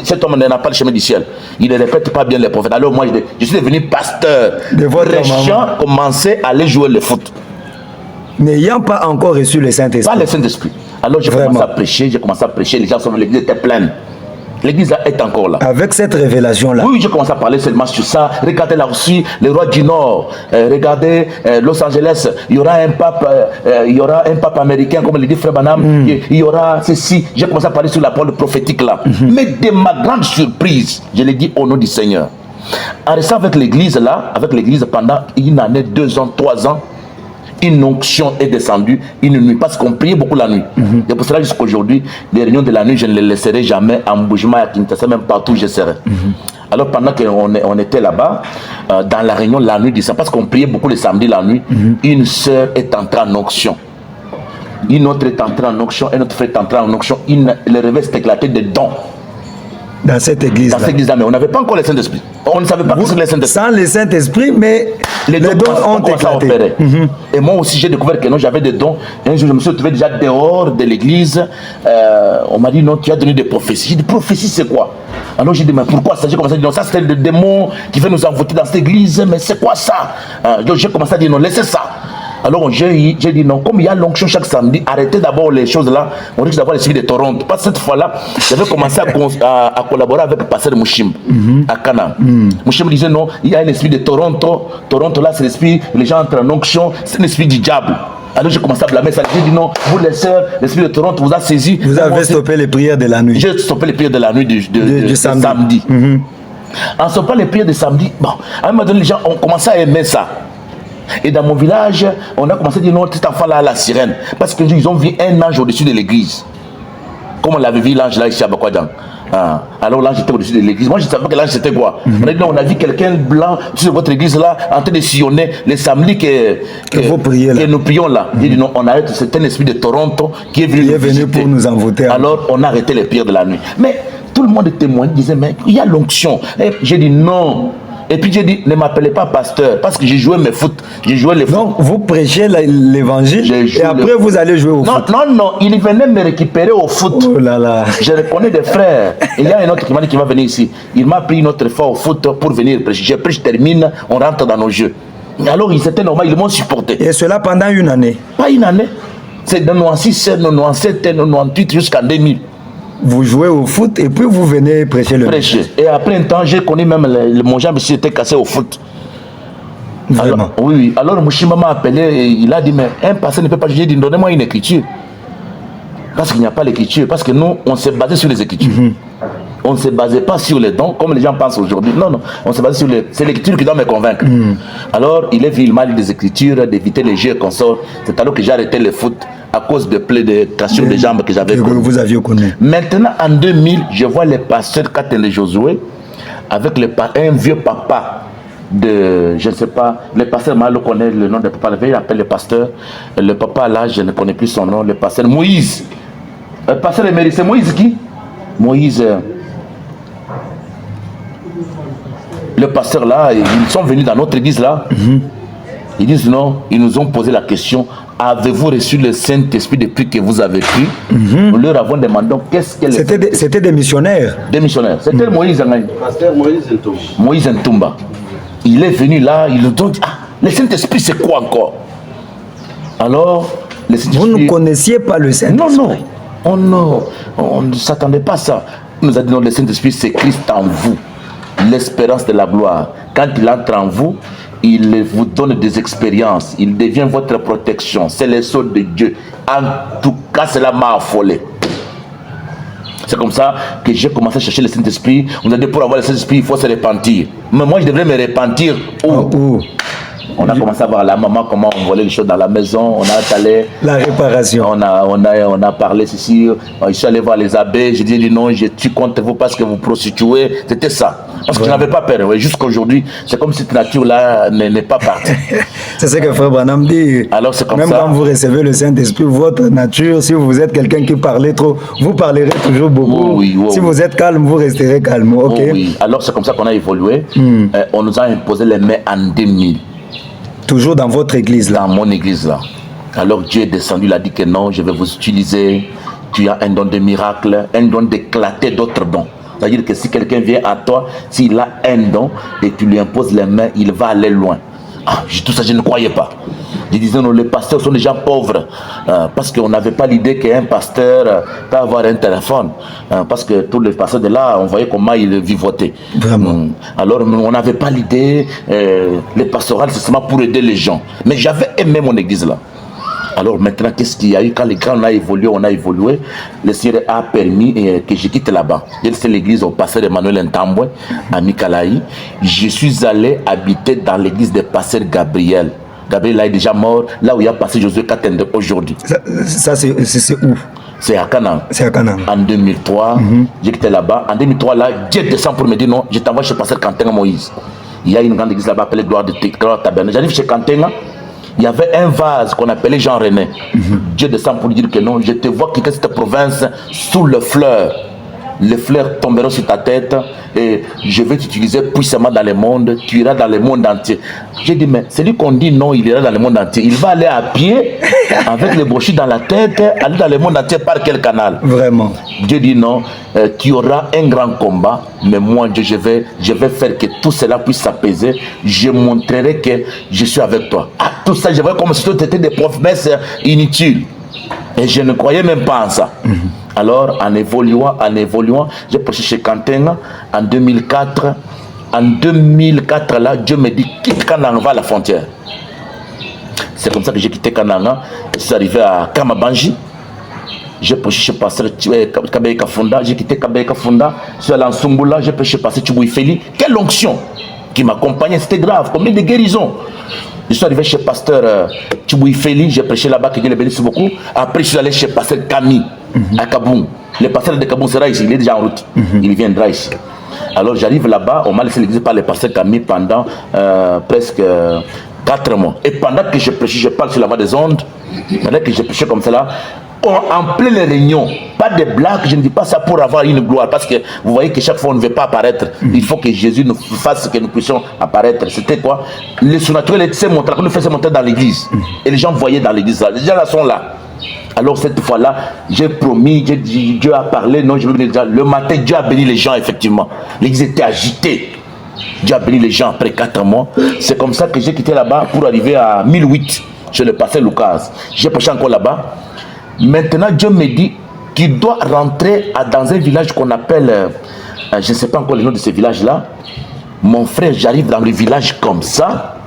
cet homme n'a pas le chemin du ciel. Il ne répète pas bien les prophètes. Alors moi, je suis devenu pasteur. Les gens commençaient à aller jouer le foot. N'ayant pas encore reçu le Saint-Esprit. Pas le Saint-Esprit. Alors j'ai commencé à prêcher, les gens sont l'église était pleine. L'église est encore là. Avec cette révélation-là. Oui, j'ai commencé à parler seulement sur ça. Regardez la Russie, les rois du Nord. Regardez Los Angeles. Il y aura un pape américain, comme le dit Frère Branham. Il y aura ceci. J'ai commencé à parler sur la parole prophétique là. Mais de ma grande surprise, je l'ai dit au nom du Seigneur. En restant avec l'église là, pendant une année, 2 ans, 3 ans, une onction est descendue une nuit parce qu'on priait beaucoup la nuit. Et pour cela, jusqu'à aujourd'hui, les réunions de la nuit, je ne les laisserai jamais en bougement à Kinshasa, même partout où je serai. Alors pendant qu'on était là-bas, dans la réunion la nuit, parce qu'on priait beaucoup le samedi la nuit, une sœur est entrée en onction. Une autre est entrée en onction, un autre frère est entré en onction. Le réveil s'est éclaté de dons. Dans cette église-là. Dans cette église-là, mais on n'avait pas encore le Saint-Esprit. On ne savait pas que c'était le Saint-Esprit. Sans le Saint-Esprit, mais les dons ont éclaté. Et moi aussi, j'ai découvert que non, j'avais des dons. Un jour, je me suis retrouvé déjà dehors de l'église. On m'a dit, non, tu as donné des prophéties. J'ai dit, prophétie, c'est quoi? Alors j'ai dit, mais pourquoi ça? J'ai commencé à dire, non, ça c'était le démon qui veut nous envoûter dans cette église. Mais c'est quoi ça? Donc j'ai commencé à dire, non, laissez ça. Alors j'ai dit non, comme il y a l'onction chaque samedi, arrêtez d'abord les choses là, on risque d'avoir l'esprit de Toronto. Parce que cette fois-là, j'avais commencé à collaborer avec le pasteur Mouchim à Cana. Mouchim disait non, il y a l'esprit de Toronto. Toronto là, c'est l'esprit, les gens entrent en onction, c'est l'esprit du diable. Alors j'ai commencé à blâmer ça. J'ai dit non, vous les sœurs, l'esprit de Toronto vous a saisi. Vous avez stoppé les prières de la nuit. J'ai stoppé les prières de la nuit du samedi. En stoppant les prières de samedi, bon, à un moment donné, les gens ont commencé à aimer ça. Et dans mon village, on a commencé à dire non, cet enfant-là a la sirène. Parce qu'ils ont vu un ange au-dessus de l'église. Comme on l'avait vu l'ange là ici à Bakwadang. Alors l'ange était au-dessus de l'église. Moi, je ne savais pas que l'ange c'était quoi. On a dit, non, on a vu quelqu'un blanc sur votre église là, en train de sillonner les samedis que nous prions là. Il dit, non, on arrête, c'est un esprit de Toronto qui est venu pour nous envoûter. Alors, on a arrêté les prières de la nuit. Mais tout le monde témoignait, disait, mais il y a l'onction. Et j'ai dit, non. Et puis j'ai dit, ne m'appelez pas pasteur, parce que j'ai joué mes foot. J'ai joué les foot. Donc vous prêchez l'évangile et après vous allez jouer au foot. Non, il venait me récupérer au foot. Oh là là. Je reconnais des frères. Il y a un autre qui m'a dit qu'il va venir ici. Il m'a pris une autre fois au foot pour venir prêcher. Je prêche, je termine, on rentre dans nos jeux. Alors c'était normal, ils m'ont supporté. Et cela pendant une année? Pas une année. C'est de 96, 97, 98 jusqu'en 2000. Vous jouez au foot et puis vous venez prêcher le message. Et après un temps, j'ai connu même mon jambe s'était cassé au foot. Vraiment? Alors, oui. Alors Mouchima m'a appelé et il a dit, mais un pasteur ne peut pas juger. J'ai dit, donnez-moi une écriture. Parce qu'il n'y a pas l'écriture. Parce que nous, on s'est basé sur les écritures. On ne se basait pas sur les dons, comme les gens pensent aujourd'hui. Non, on se basait sur les... C'est l'écriture qui doit me convaincre. Alors, il est vu, il m'a dit des écritures, d'éviter les jeux et consorts. C'est alors que j'ai arrêté le foot à cause de plaies de cassures de jambes que j'avais connues. Vous aviez connu. Maintenant, en 2000, je vois les pasteurs Katen et Josué avec un vieux papa de, je ne sais pas, le pasteur Malo connaît le nom de papa, il appelle le pasteur. Le papa là, je ne connais plus son nom, le pasteur Moïse. Le pasteur émérite, c'est Moïse qui? Moïse. Le pasteur là, ils sont venus dans notre église là. Ils disent non, ils nous ont posé la question, avez-vous reçu le Saint-Esprit depuis que vous avez cru? Nous leur avons demandé qu'est-ce que c'était des missionnaires. Des missionnaires. C'était Moïse. Pasteur Moïse Ntumba. Moïse Ntumba. Il est venu là, il nous dit, le Saint-Esprit c'est quoi encore? Alors, le Saint-Esprit... Vous ne connaissiez pas le Saint-Esprit? Non. On ne s'attendait pas à ça. Il nous a dit non, le Saint-Esprit c'est Christ en vous. L'espérance de la gloire. Quand il entre en vous, il vous donne des expériences, il devient votre protection, c'est le sceau de Dieu. En tout cas, cela m'a affolé. C'est comme ça que j'ai commencé à chercher le Saint-Esprit. On a dit pour avoir le Saint-Esprit, il faut se repentir. Mais moi, je devrais me repentir où? On a commencé à voir la maman, comment on volait les choses dans la maison. On a allé... La réparation. On a parlé ceci. Je suis allé voir les abbés. J'ai dit non, je tue contre vous parce que vous prostituez. C'était ça. Parce que je n'avais pas peur. Jusqu'à aujourd'hui, c'est comme si cette nature-là n'est pas partie. C'est ce que Frère Branham dit. Alors c'est comme même ça. Quand vous recevez le Saint-Esprit, votre nature, si vous êtes quelqu'un qui parle trop, vous parlerez toujours beaucoup. Si vous êtes calme, vous resterez calme. Oui. Alors c'est comme ça qu'on a évolué. On nous a imposé les mains en 2000. Toujours dans votre église là? Dans mon église là. Alors Dieu est descendu, il a dit que non, je vais vous utiliser. Tu as un don de miracle, un don d'éclater d'autres dons. C'est-à-dire que si quelqu'un vient à toi, s'il a un don et tu lui imposes les mains, il va aller loin. Tout ça, je ne croyais pas. Je disais, non, les pasteurs sont des gens pauvres. Parce qu'on n'avait pas l'idée qu'un pasteur peut avoir un téléphone. Parce que tous les pasteurs de là, on voyait comment ils vivotaient. Vraiment. Alors, on n'avait pas l'idée. Les pastorales, c'est seulement pour aider les gens. Mais j'avais aimé mon église là. Alors maintenant, qu'est-ce qu'il y a eu? Quand les grands on a évolué, le Seigneur a permis que je quitte là-bas. C'est l'église au pasteur Emmanuel Ntambwe, à Mikalaï. Je suis allé habiter dans l'église de pasteur Gabriel. Gabriel là est déjà mort, là où il y a passé Josué Katende aujourd'hui. Ça c'est où? C'est à Canaan. C'est à Canaan. En 2003, j'ai quitté là-bas. En 2003, là, Dieu descend pour me dire non, je t'envoie chez pasteur Kantenga Moïse. Il y a une grande église là-bas appelée Gloire de Tabernacle. J'arrive chez Kantenga. Il y avait un vase qu'on appelait Jean-René. Dieu descend pour dire que non, je te vois quitter cette province sous le fleur. Les fleurs tomberont sur ta tête et je vais t'utiliser puissamment dans le monde. Tu iras dans le monde entier. J'ai dit, mais c'est lui qu'on dit non, il ira dans le monde entier. Il va aller à pied avec les brochures dans la tête, aller dans le monde entier par quel canal? Vraiment. Dieu dit non, tu auras un grand combat, mais moi, Dieu, je vais faire que tout cela puisse s'apaiser. Je montrerai que je suis avec toi. Tout ça, je vois comme si tout était des promesses inutiles. Et je ne croyais même pas en ça. Alors, en évoluant, j'ai prêché chez Kantenga en 2004. En 2004, là, Dieu me dit, quitte Kananga, va à la frontière. C'est comme ça que j'ai quitté Kananga. Je suis arrivé à Kamabanji. J'ai prêché chez Pasteur Kabeye Kafunda. J'ai quitté Kabeye Kafunda. Je suis allé en Sumbula. J'ai prêché chez Pasteur Tchibouifeli. Quelle onction qui m'accompagnait. C'était grave. Combien de guérisons. Je suis arrivé chez Pasteur Tchibouifeli. J'ai prêché là-bas, que Dieu le bénisse beaucoup. Après, je suis allé chez Pasteur Kami à Kaboum. Le pasteur de Kaboum sera ici, il est déjà en route. Il viendra ici. Alors j'arrive là-bas, on m'a laissé l'église par le pasteur Camille pendant presque 4 mois. Et pendant que je prêchais, je parle sur la voie des ondes, pendant que je prêchais comme cela, en pleine réunion, pas de blagues, je ne dis pas ça pour avoir une gloire, parce que vous voyez que chaque fois on ne veut pas apparaître, il faut que Jésus nous fasse que nous puissions apparaître. C'était quoi? Le surnaturel s'est montré, qu'on nous faisait montrer dans l'église, et les gens voyaient dans l'église, les gens là sont là. Alors cette fois-là, j'ai promis, j'ai dit, Dieu a parlé, non, je veux dire, le matin, Dieu a béni les gens, effectivement. L'église était agitée. Dieu a béni les gens après 4 mois. C'est comme ça que j'ai quitté là-bas pour arriver à 1008, chez le pasteur Lucas. J'ai prêché encore là-bas. Maintenant, Dieu me dit qu'il doit rentrer dans un village qu'on appelle, je ne sais pas encore le nom de ce village-là. Mon frère, j'arrive dans le village comme ça.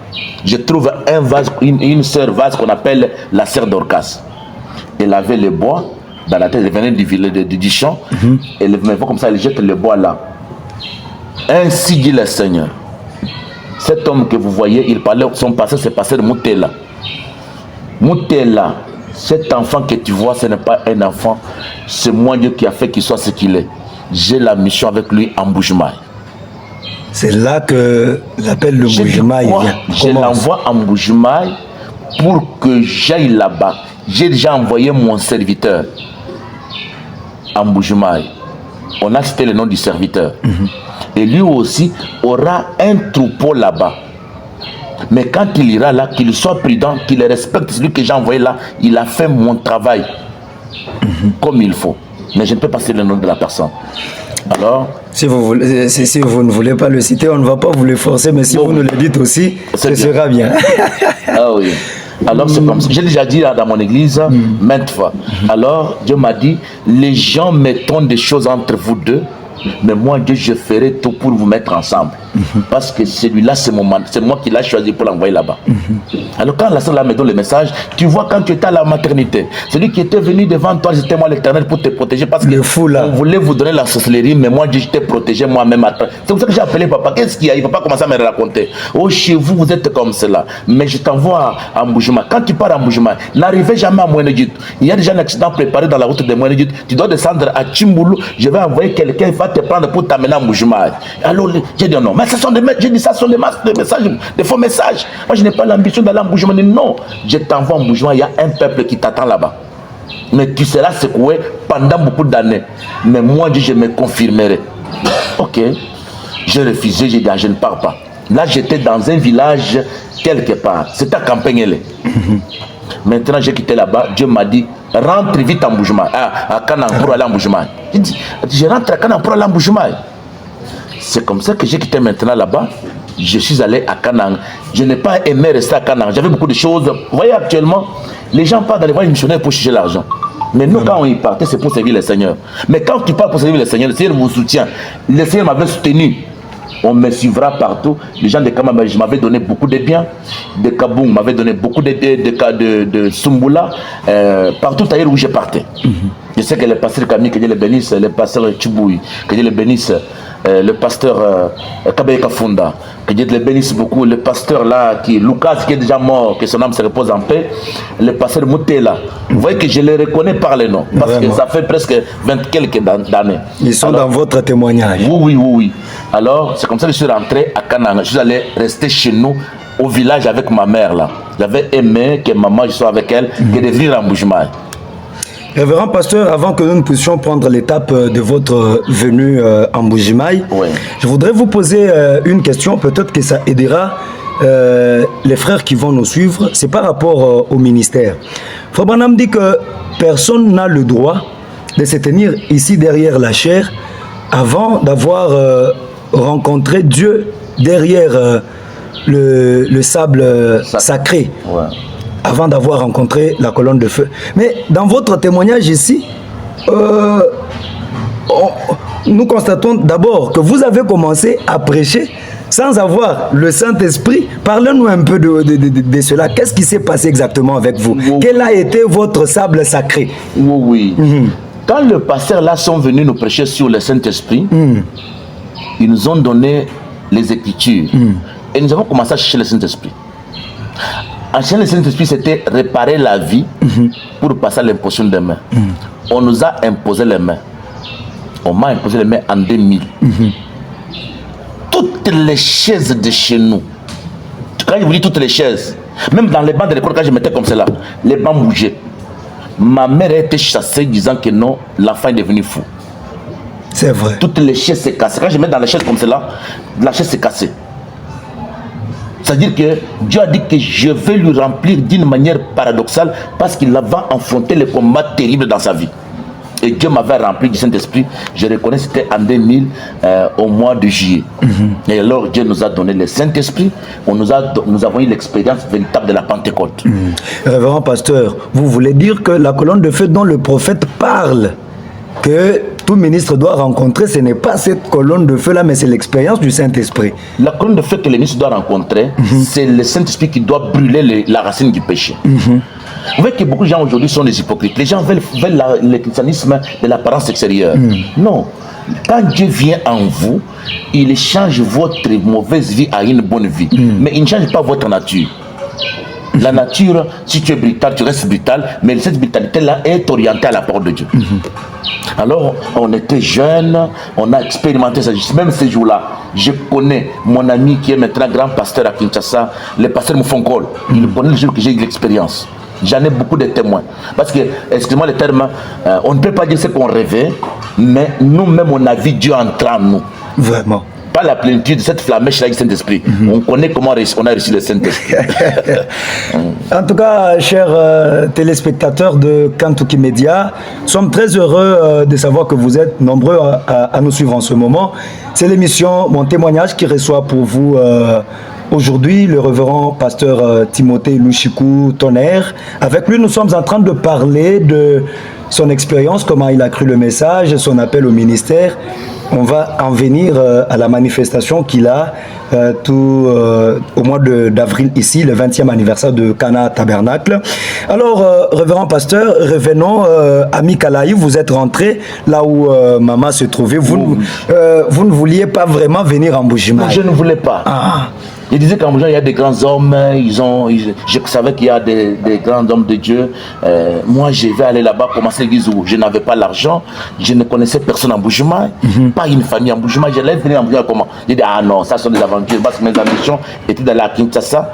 Je trouve un vase, une sœur vase qu'on appelle la sœur d'Orcas. Elle avait le bois dans la tête, elle venait du champ, elle me voit comme ça, elle jette le bois là. Ainsi dit le Seigneur. Cet homme que vous voyez, il parlait, son passé, c'est passé de Moutela. Moutela, cet enfant que tu vois, ce n'est pas un enfant, c'est moi Dieu qui a fait qu'il soit ce qu'il est. J'ai la mission avec lui en Boujmaï. C'est là que l'appel de Boujmaï vient. Je l'envoie en Boujmaï pour que j'aille là-bas. J'ai déjà envoyé mon serviteur en Boujmaï. On a cité le nom du serviteur. Et lui aussi aura un troupeau là-bas. Mais quand il ira là, qu'il soit prudent, qu'il respecte celui que j'ai envoyé là, il a fait mon travail comme il faut. Mais je ne peux pas citer le nom de la personne. Alors, si vous ne voulez pas le citer, on ne va pas vous le forcer, mais si vous nous le dites aussi, ce sera bien. Ah oui. Alors c'est comme ça. J'ai déjà dit dans mon église maintes fois. Alors Dieu m'a dit, les gens mettront des choses entre vous deux, mais moi Dieu, je ferai tout pour vous mettre ensemble. Parce que celui-là, c'est moi qui l'ai choisi pour l'envoyer là-bas. Alors quand la sœur là me donne le message, tu vois quand tu étais à la maternité, celui qui était venu devant toi, c'était moi l'Éternel pour te protéger, parce qu'on voulait vous donner la sorcellerie, mais moi Dieu, je t'ai protégé moi-même. C'est pour ça que j'ai appelé papa. Qu'est-ce qu'il y a? Il ne va pas commencer à me raconter. Oh, chez vous, vous êtes comme cela. Mais je t'envoie en Boujmaï. Quand tu pars en Boujmaï, n'arrivez jamais à Moyenedjit. Il y a déjà un accident préparé dans la route de Moyenedjit. Tu dois descendre à Tchimboulou. Je vais envoyer quelqu'un, il va te prendre pour t'amener en Boujmaï. Alors j'ai dit non, mais ce sont des messages, j'ai dit ça sont des messages, des faux messages. Moi je n'ai pas l'ambition d'aller en Boujmaï. Non, je t'envoie en Boujmaï, il y a un peuple qui t'attend là-bas. Mais tu seras secoué pendant beaucoup d'années. Mais moi je me confirmerai. Ok, j'ai refusé, j'ai dit je ne pars pas. Là j'étais dans un village quelque part, c'était à Campagnele. Maintenant j'ai quitté là-bas, Dieu m'a dit rentre vite en Boujmaï, à Canaan pour aller en Boujmaï. J'ai dit je rentre à Canaan pour aller en Boujmaï. C'est comme ça que j'ai quitté maintenant là-bas. Je suis allé à Canaan. Je n'ai pas aimé rester à Canaan. J'avais beaucoup de choses. Vous voyez actuellement, les gens partent dans les voies missionnaires pour chercher l'argent. Mais nous, quand on y partait, c'est pour servir le Seigneur. Mais quand tu pars pour servir le Seigneur vous soutient. Le Seigneur m'avait soutenu. On me suivra partout. Les gens de Kamaba m'avaient donné beaucoup de biens. De Kaboum m'avaient donné beaucoup de Sumbula. Partout ailleurs où je partais. Je sais que le pasteur Camille, que Dieu le bénisse, le pasteur Tchibouy, que Dieu le bénisse, le pasteur Kabeye Kafunda, que Dieu le bénisse beaucoup, le pasteur là, qui Lucas, qui est déjà mort, que son âme se repose en paix, le pasteur Moutela. Vous voyez que je les reconnais par les noms, parce que ça fait presque 20 quelques années. Ils sont dans votre témoignage. Oui. Alors, c'est comme ça que je suis rentré à Canaan. Je suis allé rester chez nous, au village avec ma mère là. J'avais aimé que maman, je sois avec elle, que de venir en Boujmaï. Révérend pasteur, avant que nous ne puissions prendre l'étape de votre venue en Boujmaï, je voudrais vous poser une question, peut-être que ça aidera les frères qui vont nous suivre. C'est par rapport au ministère. Frère Branham dit que personne n'a le droit de se tenir ici derrière la chair avant d'avoir rencontré Dieu derrière le sable sacré. Avant d'avoir rencontré la colonne de feu. Mais dans votre témoignage ici, nous constatons d'abord que vous avez commencé à prêcher sans avoir le Saint-Esprit. Parlez-nous un peu de cela. Qu'est-ce qui s'est passé exactement avec vous? Quel a été votre sable sacré? Oui. Quand le pasteur là sont venus nous prêcher sur le Saint-Esprit, ils nous ont donné les Écritures. Et nous avons commencé à chercher le Saint-Esprit. Enchaîner le Saint-Esprit, c'était réparer la vie pour passer à l'imposition des mains. On nous a imposé les mains. On m'a imposé les mains en 2000. Toutes les chaises de chez nous, quand je vous dis toutes les chaises, même dans les bancs de l'école, quand je mettais comme cela, les bancs bougeaient. Ma mère a été chassée disant que non, l'enfant est devenu fou. C'est vrai. Toutes les chaises s'est cassées. Quand je mets dans la chaise comme cela, la chaise s'est cassée. C'est-à-dire que Dieu a dit que je vais lui remplir d'une manière paradoxale parce qu'il avait affronté les combats terribles dans sa vie. Et Dieu m'avait rempli du Saint-Esprit. Je reconnais que c'était en 2000, au mois de juillet. Et alors Dieu nous a donné le Saint-Esprit. Nous avons eu l'expérience véritable de la Pentecôte. Révérend pasteur, vous voulez dire que la colonne de feu dont le prophète parle, que tout ministre doit rencontrer, ce n'est pas cette colonne de feu-là, mais c'est l'expérience du Saint-Esprit. La colonne de feu que le ministre doit rencontrer, c'est le Saint-Esprit qui doit brûler la racine du péché. Vous voyez que beaucoup de gens aujourd'hui sont des hypocrites. Les gens veulent le christianisme de l'apparence extérieure. Non. Quand Dieu vient en vous, il change votre mauvaise vie à une bonne vie. Mais il ne change pas votre nature. La nature, si tu es brutal, tu restes brutal, mais cette brutalité-là est orientée à la parole de Dieu. Alors, on était jeunes, on a expérimenté ça. Même ces jours-là, je connais mon ami qui est maintenant grand pasteur à Kinshasa, le pasteur Moufonkol. Il connaît le jour que j'ai eu l'expérience. J'en ai beaucoup de témoins. Parce que, excusez-moi le terme, on ne peut pas dire ce qu'on rêvait, mais nous-mêmes, on a vu Dieu entrer en nous. Vraiment. Pas la plénitude de cette flamèche-là du Saint-Esprit. On connaît comment on a reçu le Saint-Esprit. En tout cas, chers téléspectateurs de Kantuki Media, nous sommes très heureux de savoir que vous êtes nombreux à nous suivre en ce moment. C'est l'émission Mon témoignage qui reçoit pour vous aujourd'hui le révérend pasteur Timothée Lushiku Tonnerre. Avec lui, nous sommes en train de parler de son expérience, comment il a cru le message, son appel au ministère. On va en venir à la manifestation qu'il a au mois d'avril ici, le 20e anniversaire de Cana Tabernacle. Alors, révérend pasteur, revenons à Mikalaï, vous êtes rentré là où maman se trouvait. Vous ne vouliez pas vraiment venir en Bujimaï. Je ne voulais pas. Ah. Il disait qu'en Bujimaï, il y a des grands hommes, je savais qu'il y a des grands hommes de Dieu. Moi, je vais aller là-bas commencer l'église où je n'avais pas l'argent, je ne connaissais personne en Bujimaï, pas une famille en Bujimaï. J'allais venir en Bujimaï comment? J'ai dit, ah non, ça sont des aventures, parce que mes ambitions étaient d'aller à Kinshasa,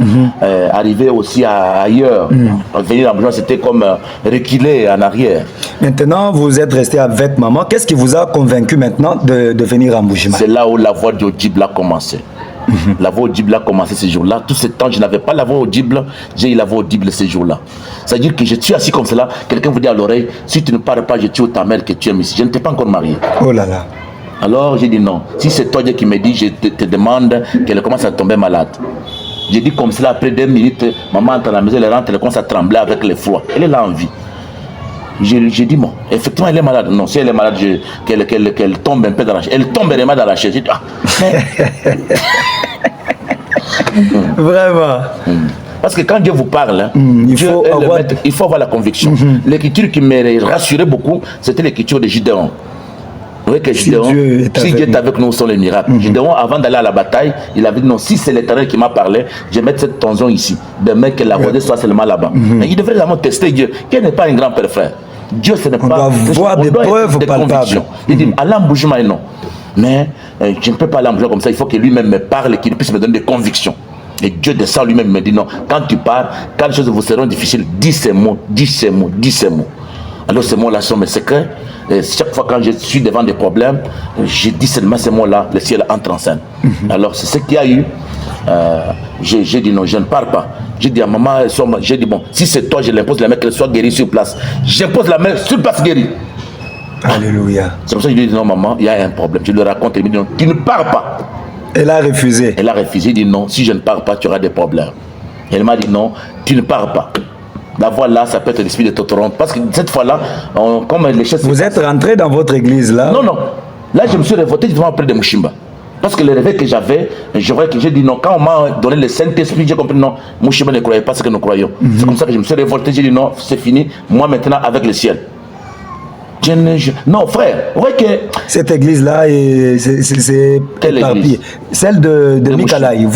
arriver aussi ailleurs. Venir en Bujimaï, c'était comme reculer en arrière. Maintenant, vous êtes resté avec maman. Qu'est-ce qui vous a convaincu maintenant de venir en Bujimaï? C'est là où la voix d'audible a commencé. La voix audible a commencé ce jour-là. Tout ce temps, je n'avais pas la voix audible. J'ai eu la voix audible ce jour-là. C'est-à-dire que je suis assis comme cela. Quelqu'un vous dit à l'oreille, si tu ne parles pas, je tue ta mère que tu aimes ici. Je ne t'ai pas encore marié. Oh là là. Alors j'ai dit non. Si c'est toi Dieu qui me dit, je te demande qu'elle commence à tomber malade. J'ai dit comme cela, après 2 minutes, maman entre à la maison, elle rentre, elle commence à trembler avec le froid. Elle est là en vie. J'ai dit bon, effectivement elle est malade. Non, si elle est malade, qu'elle tombe un peu dans la chaise. Elle tombe vraiment dans la chaise. J'ai dit, ah. Vraiment. Parce que quand Dieu vous parle, il faut avoir la conviction. L'écriture qui me rassurait beaucoup, c'était l'écriture de Gideon. Vous voyez que Gideon, si Dieu est avec nous, sont les miracles. Gideon, avant d'aller à la bataille, il avait dit non, si c'est l'Éternel qui m'a parlé, je vais mettre cette tension ici. Demain que la rosée soit seulement là-bas. Mais il devrait vraiment tester Dieu. Qui n'est pas un grand père frère. Dieu, ce n'est pas. On doit voir des preuves palpables. Il dit, Allah Mboujima, non. Mais je ne peux pas aller en Mboujima comme ça. Il faut que lui-même me parle et qu'il puisse me donner des convictions. Et Dieu descend lui-même me dit non. Quand tu parles, quand les choses vous seront difficiles, dis ces mots, dis ces mots, dis ces mots. Alors ces mots-là sont mes secrets. Et chaque fois quand je suis devant des problèmes, je dis seulement ces mots-là, le ciel entre en scène. Alors c'est ce qu'il y a eu. J'ai dit non, je ne pars pas. J'ai dit à maman, j'ai dit bon, si c'est toi, je l'impose la main qu'elle soit guérie sur place. J'impose la main sur place guérie. Alléluia. C'est pour ça que je lui ai dit non maman, il y a un problème. Je lui raconte, elle me dit non, tu ne pars pas. Elle a refusé. Elle a refusé, il dit non, si je ne pars pas, tu auras des problèmes. Elle m'a dit non, tu ne pars pas. La voix là, ça peut être l'esprit de Totoron. Parce que cette fois-là, comme les choses. Vous êtes rentré dans votre église là? Non, non. Là, je me suis révolté justement près de Mouchimba. Parce que le réveil que j'avais, je voyais que j'ai dit non. Quand on m'a donné le Saint-Esprit, j'ai compris non. Mouchimba ne croyait pas ce que nous croyons. C'est comme ça que je me suis révolté. J'ai dit non, c'est fini. Moi maintenant avec le ciel. Non, frère, vous voyez que... Cette église-là, c'est Quelle église? Celle de Mikalaï.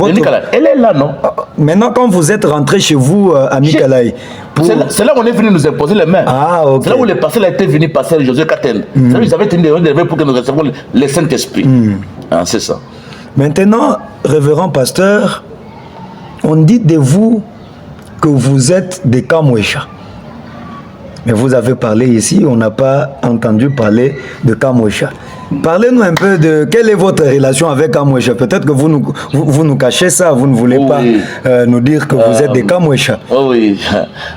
Elle est là, non? Maintenant, quand vous êtes rentré chez vous à Mikalaï... C'est là où on est venu nous imposer les mains. Ah, ok. C'est là où le pasteur a été venu passer Josué Katen. C'est là où ils avaient tenu des réveils pour que nous recevions le Saint-Esprit. Ah, c'est ça. Maintenant, révérend pasteur, on dit de vous que vous êtes des Kamwesha. Mais vous avez parlé ici, on n'a pas entendu parler de Kamwesha. Parlez-nous un peu de quelle est votre relation avec Kamwesha. Peut-être que vous nous cachez ça, vous ne voulez pas nous dire que vous êtes des Kamwesha. Oui,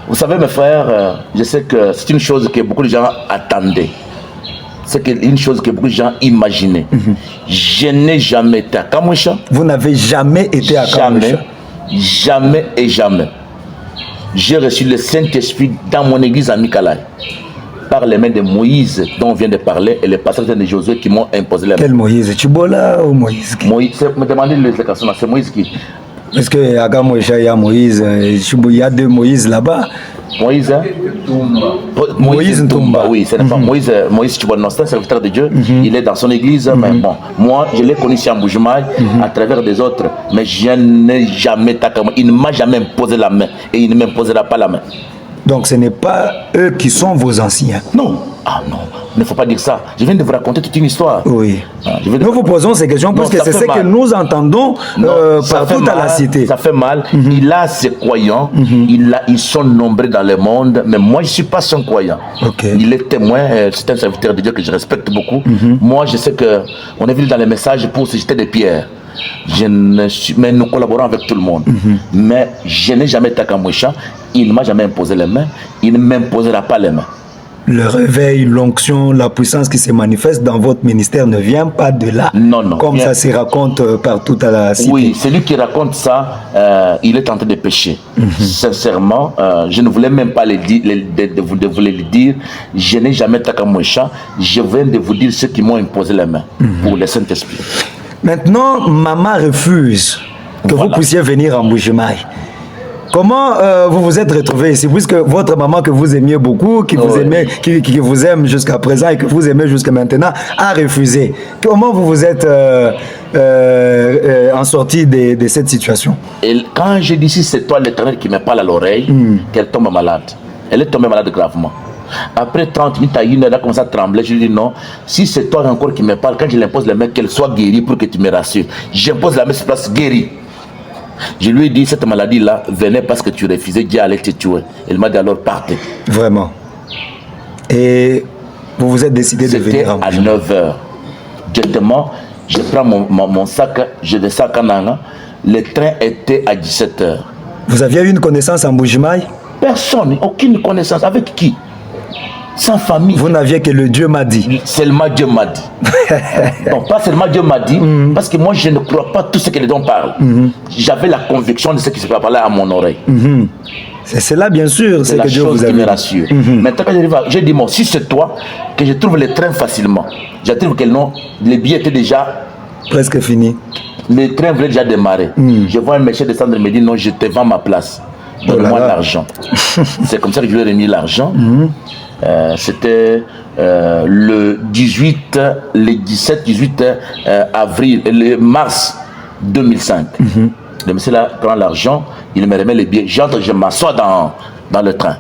vous savez mes frères, je sais que c'est une chose que beaucoup de gens attendaient. C'est une chose que beaucoup de gens imaginaient. Je n'ai jamais été à Kamwesha. Vous n'avez jamais été à Kamwesha? Jamais et jamais. J'ai reçu le Saint-Esprit dans mon église à Mikalaï par les mains de Moïse dont on vient de parler et les pasteurs de Josué qui m'ont imposé la main. Quel Moïse? Chibola ou Moïse qui? Moïse, me demandez l'explication, c'est Moïse qui? Est-ce qu'à Kamwesha il y a Moïse? Il y a deux Moïse là-bas. Moïse, hein? Moïse Ntumba. Oui, c'est pas Moïse Chibola, c'est un serviteur de Dieu. Il est dans son église, mais bon, moi je l'ai connu ici en Mbuji-Mayi à travers des autres, mais je n'ai jamais taqué. Il ne m'a jamais imposé la main et il ne m'imposera pas la main. Donc ce n'est pas eux qui sont vos anciens. Non, ah non, il ne faut pas dire ça. Je viens de vous raconter toute une histoire. Oui. Ah, nous vous posons ces questions parce que c'est ce que nous entendons partout à la cité. Ça fait mal. Il a ses croyants, ils sont nombreux dans le monde, mais moi je ne suis pas son croyant. Okay. Il est témoin, c'est un serviteur de Dieu que je respecte beaucoup. Moi je sais qu'on est venu dans les messages pour se jeter des pierres. Mais nous collaborons avec tout le monde. Mais je n'ai jamais été à Kamwesha. Il ne m'a jamais imposé les mains. Il ne m'imposera pas les mains. Le réveil, l'onction, la puissance qui se manifeste dans votre ministère ne vient pas de là. Non, non. Comme ça se raconte partout à la cité. Oui, celui qui raconte ça, il est en train de pécher. Sincèrement, je ne voulais même pas de vous le dire. Je n'ai jamais été à Kamwesha. Je viens de vous dire ceux qui m'ont imposé les mains pour le Saint-Esprit. Maintenant, maman refuse que vous puissiez venir en Mbuji-Mayi. Comment vous vous êtes retrouvé ici, puisque votre maman que vous aimiez beaucoup, qui vous aime jusqu'à présent et que vous aimez jusqu'à maintenant, a refusé. Comment vous vous êtes en sorti de cette situation? Et quand je dis si c'est toi l'Éternel qui me parle à l'oreille, qu'elle tombe malade. Elle est tombée malade gravement. Après 30 minutes à 1 heure, elle a commencé à trembler. Je lui dis non, si c'est toi encore qui me parle, quand je l'impose la main, qu'elle soit guérie pour que tu me rassures. J'impose la main sur place, guérie. Je lui ai dit, cette maladie-là venait parce que tu refusais, Dieu allait te tuer. Elle m'a dit alors partez. Vraiment. Et vous vous êtes décidé de venir en C'était à 9 h. Directement, je prends mon sac, je descends à Kananga. Le train était à 17 h. Vous aviez eu une connaissance en Mbuji-Mayi? Personne, aucune connaissance. Avec qui? Sans famille. Vous n'aviez que le Dieu m'a dit. Seulement Dieu m'a dit. Non, pas seulement Dieu m'a dit, parce que moi je ne crois pas tout ce que les gens parlent. J'avais la conviction de ce qui se parlait à mon oreille. C'est cela, bien sûr, c'est que Dieu vous a dit. Rassure. Maintenant, quand j'arrive, j'ai dit, moi, si c'est toi, que je trouve le train facilement. Je trouve que non, les billets étaient déjà presque finis. Le train voulait déjà démarrer. Je vois un monsieur descendre et me dit, non, je te vends ma place. Donne-moi l'argent. C'est comme ça que je lui ai remis l'argent. C'était le 18 mars 2005. Le monsieur là prend l'argent, il me remet les billets. J'entre, je m'assois dans le train.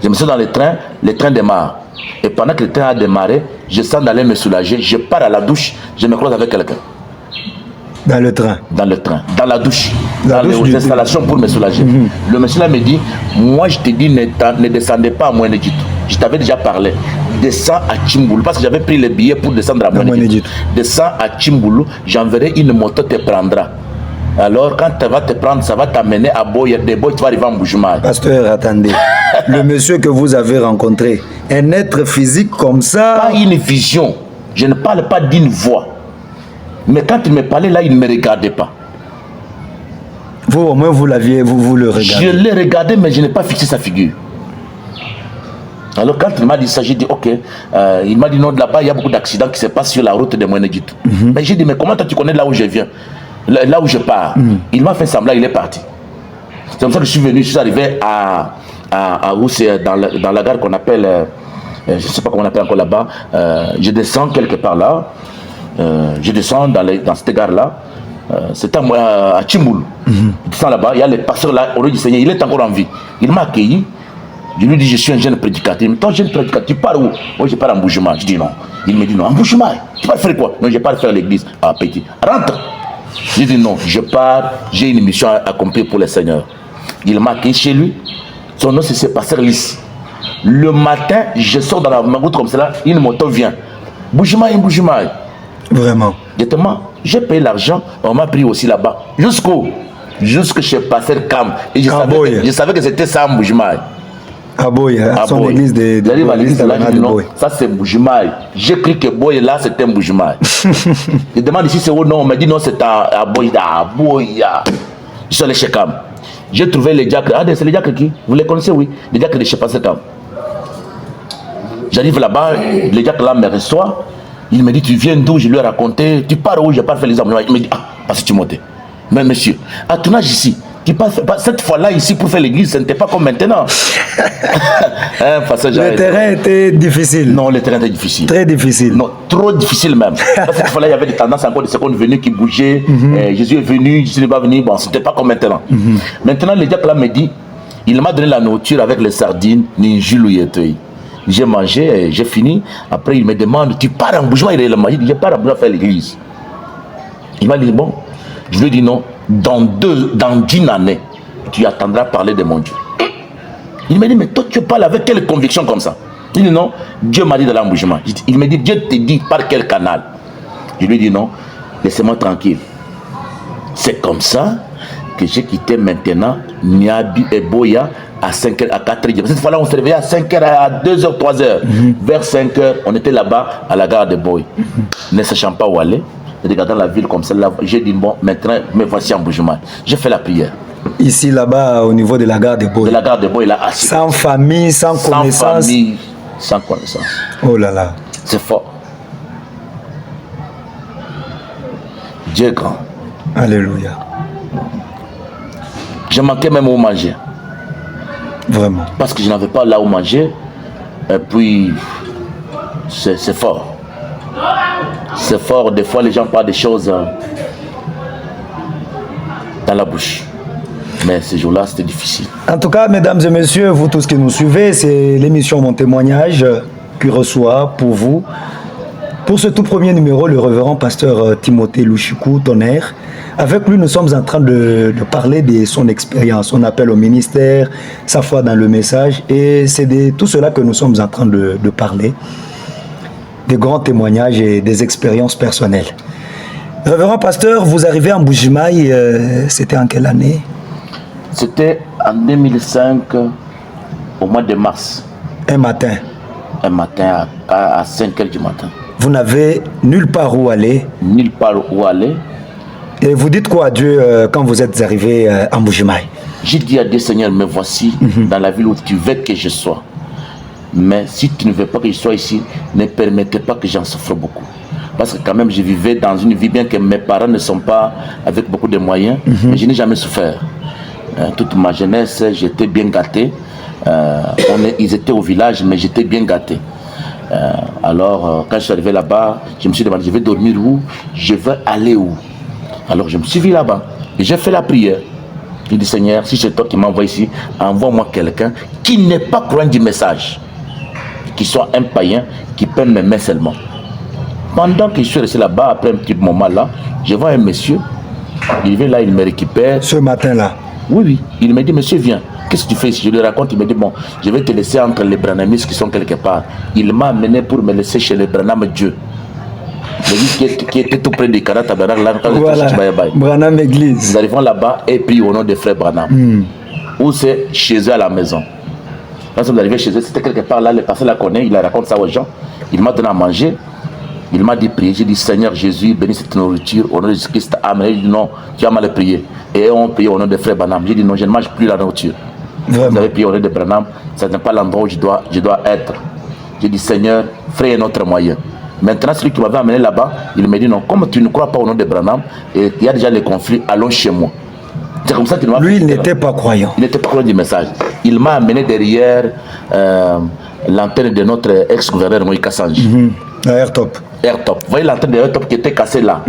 Je me suis dans le train démarre. Et pendant que le train a démarré, je sens d'aller me soulager. Je pars à la douche, je me croise avec quelqu'un. Dans le train? Dans le train, dans la douche, dans les installations pour me soulager. Le monsieur là me dit, moi je te dis, ne descendez pas à Mwenedjit. Je t'avais déjà parlé. Descends à Tchimboulou, parce que j'avais pris les billets pour descendre à Mwenedjit. Descends à Tchimboulou, j'enverrai une moto te prendra. Alors quand tu vas te prendre, ça va t'amener à Boya, des Boy, tu vas arriver en Mbuji-Mayi. Pasteur, attendez. Le monsieur que vous avez rencontré, un être physique comme ça... Pas une vision. Je ne parle pas d'une voix. Mais quand il me parlait là, il ne me regardait pas. Vous, au moins, vous l'aviez, vous le regardez. Je l'ai regardé, mais je n'ai pas fixé sa figure. Alors quand il m'a dit ça, j'ai dit ok. Il m'a dit non, là-bas, il y a beaucoup d'accidents qui se passent sur la route de Mwenedjit. Mais j'ai dit, mais comment toi tu connais là où je viens, là où je pars? Il m'a fait semblant, il est parti. C'est comme ça que je suis venu, je suis arrivé à où c'est dans la gare qu'on appelle je ne sais pas comment on appelle encore là-bas, je descends quelque part là, je descends dans cette gare-là, c'était à Tchimboul. Je descends là-bas, il y a le pasteur là, au nom du Seigneur, il est encore en vie. Il m'a accueilli, je lui dis, je suis un jeune prédicateur. Il me dit, toi, jeune prédicateur, tu pars où? Moi, je pars en Boujima. Je dis non. Il me dit non, en Boujima, tu pars faire quoi? Non, je pars faire l'église. Ah, petit, rentre. Je dis non, je pars, j'ai une mission à accomplir pour le Seigneur. Il m'a accueilli chez lui, son nom c'est pasteur Lys. Le matin, je sors dans la route comme cela, une moto vient. Boujima. Vraiment. Directement, j'ai payé l'argent, on m'a pris aussi là-bas. Jusque chez pasteur Cam. Et je savais que c'était ça en Boujima. À Boy, à son église de l'église de Boy. Ça c'est Mbujimaï. J'ai cru que Boy là c'était Mbujimaï. Je demande ici c'est où non, on m'a dit non c'est à Boy. À Boy. Je suis allé chez Cam. J'ai trouvé les diacres. Ah c'est les diacres qui? Vous les connaissez oui? Les diacres de chez Pasteur Cam. J'arrive là-bas, les diacres là me reçoit. Il me dit tu viens d'où? Je lui ai raconté. Tu pars où? Je pars faire les hommes. Il me dit ah parce que tu montes. Mais monsieur, à ton âge ici. Cette fois-là, ici, pour faire l'église, ce n'était pas comme maintenant. Le terrain était difficile. Non, le terrain était difficile. Très difficile. Non, trop difficile même. Cette fois-là, il y avait des tendances encore de secondes venues qui bougeaient. Jésus est venu, Jésus n'est pas venu. Bon, ce n'était pas comme maintenant. Maintenant, le diable là me dit, il m'a donné la nourriture avec les sardines, ni Jules. J'ai mangé, j'ai fini. Après, il me demande, tu pars en Boujma? Il m'a dit, je pars en Boujma faire l'église. Il m'a dit, bon, je lui ai dit non. Dans 10 années, tu attendras parler de mon Dieu. Il me dit, mais toi tu parles avec quelle conviction comme ça? Il dit non, Dieu m'a dit de l'embouchement. Il me dit, Dieu te dit par quel canal? Je lui dis non, laissez-moi tranquille. C'est comme ça que j'ai quitté maintenant Niabi et Boya à 5h, à 4h. Cette fois-là, on se réveillait à 5h, à 2h, 3h. Vers 5h, on était là-bas à la gare de Boy. Ne sachant pas où aller. Regardant la ville comme celle-là, j'ai dit bon, maintenant, me voici en Boujima. J'ai fait la prière. Ici, là-bas, au niveau de la gare de Boy. De la gare de Boy, là, assis. Sans famille, sans connaissance. Sans famille, sans connaissance. Oh là là. C'est fort. Dieu est grand. Alléluia. Je manquais même où manger. Vraiment. Parce que je n'avais pas là où manger. Et puis, c'est fort. C'est fort, des fois les gens parlent des choses dans la bouche. Mais ce jour-là, c'était difficile. En tout cas, mesdames et messieurs, vous tous qui nous suivez, c'est l'émission Mon Témoignage qui reçoit pour vous, pour ce tout premier numéro, le révérend pasteur Timothée Louchikou Tonnerre. Avec lui, nous sommes en train de parler de son expérience, son appel au ministère, sa foi dans le message. Et c'est de tout cela que nous sommes en train de parler. Des grands témoignages et des expériences personnelles. Révérend pasteur, vous arrivez en Boujimaï, c'était en quelle année? C'était en 2005, au mois de mars. Un matin. Un matin à 5h du matin. Vous n'avez nulle part où aller? Nulle part où aller. Et vous dites quoi à Dieu quand vous êtes arrivé en Boujimaï? J'ai dit à Dieu, Seigneur, me voici dans la ville où tu veux que je sois. Mais si tu ne veux pas que je sois ici, ne permettez pas que j'en souffre beaucoup. Parce que quand même, je vivais dans une vie, bien que mes parents ne sont pas avec beaucoup de moyens, mais je n'ai jamais souffert. Toute ma jeunesse, j'étais bien gâté. Ils étaient au village, mais j'étais bien gâté. Alors, quand je suis arrivé là-bas, je me suis demandé, je vais dormir où? Je vais aller où? Alors, je me suis vu là-bas et j'ai fait la prière. Je dis, Seigneur, si c'est toi qui m'envoies ici, envoie-moi quelqu'un qui n'est pas croyant du message, qui soit un païen, qui peut m'aimer seulement. Pendant que je suis resté là-bas, après un petit moment là, je vois un monsieur, il vient là, il me récupère. Ce matin-là? Oui. Il me dit, monsieur, viens. Qu'est-ce que tu fais ici? Je lui raconte, il me dit, bon, je vais te laisser entre les branamistes qui sont quelque part. Il m'a amené pour me laisser chez les Branham Dieu. Qui était tout près de Karata Barak, là, voilà, Branham Église. Nous arrivons là-bas et puis au nom des frères Branham. Où c'est chez eux à la maison. Quand nous sommes arrivés chez eux, c'était quelque part là, les personnes la connaissent, il raconte ça aux gens. Il m'a donné à manger. Il m'a dit prier. J'ai dit Seigneur Jésus, bénis cette nourriture au nom de Jésus-Christ. Amen. Il dit non, tu as mal prié. Et on prié au nom des frères Branham. J'ai dit non, je ne mange plus la nourriture. Vraiment? Vous avez prié au nom de Branham, ce n'est pas l'endroit où je dois être. J'ai dit Seigneur, frère un autre moyen. Maintenant, celui qui m'avait amené là-bas, il me dit non, comme tu ne crois pas au nom de Branham, et il y a déjà les conflits, allons chez moi. C'est comme ça qu'il m'a Lui, il n'était pas croyant. Il n'était pas croyant du message. Il m'a amené derrière l'antenne de notre ex-gouverneur Moïka Sanji. AirTop. AirTop. Vous voyez l'antenne de AirTop qui était cassée là.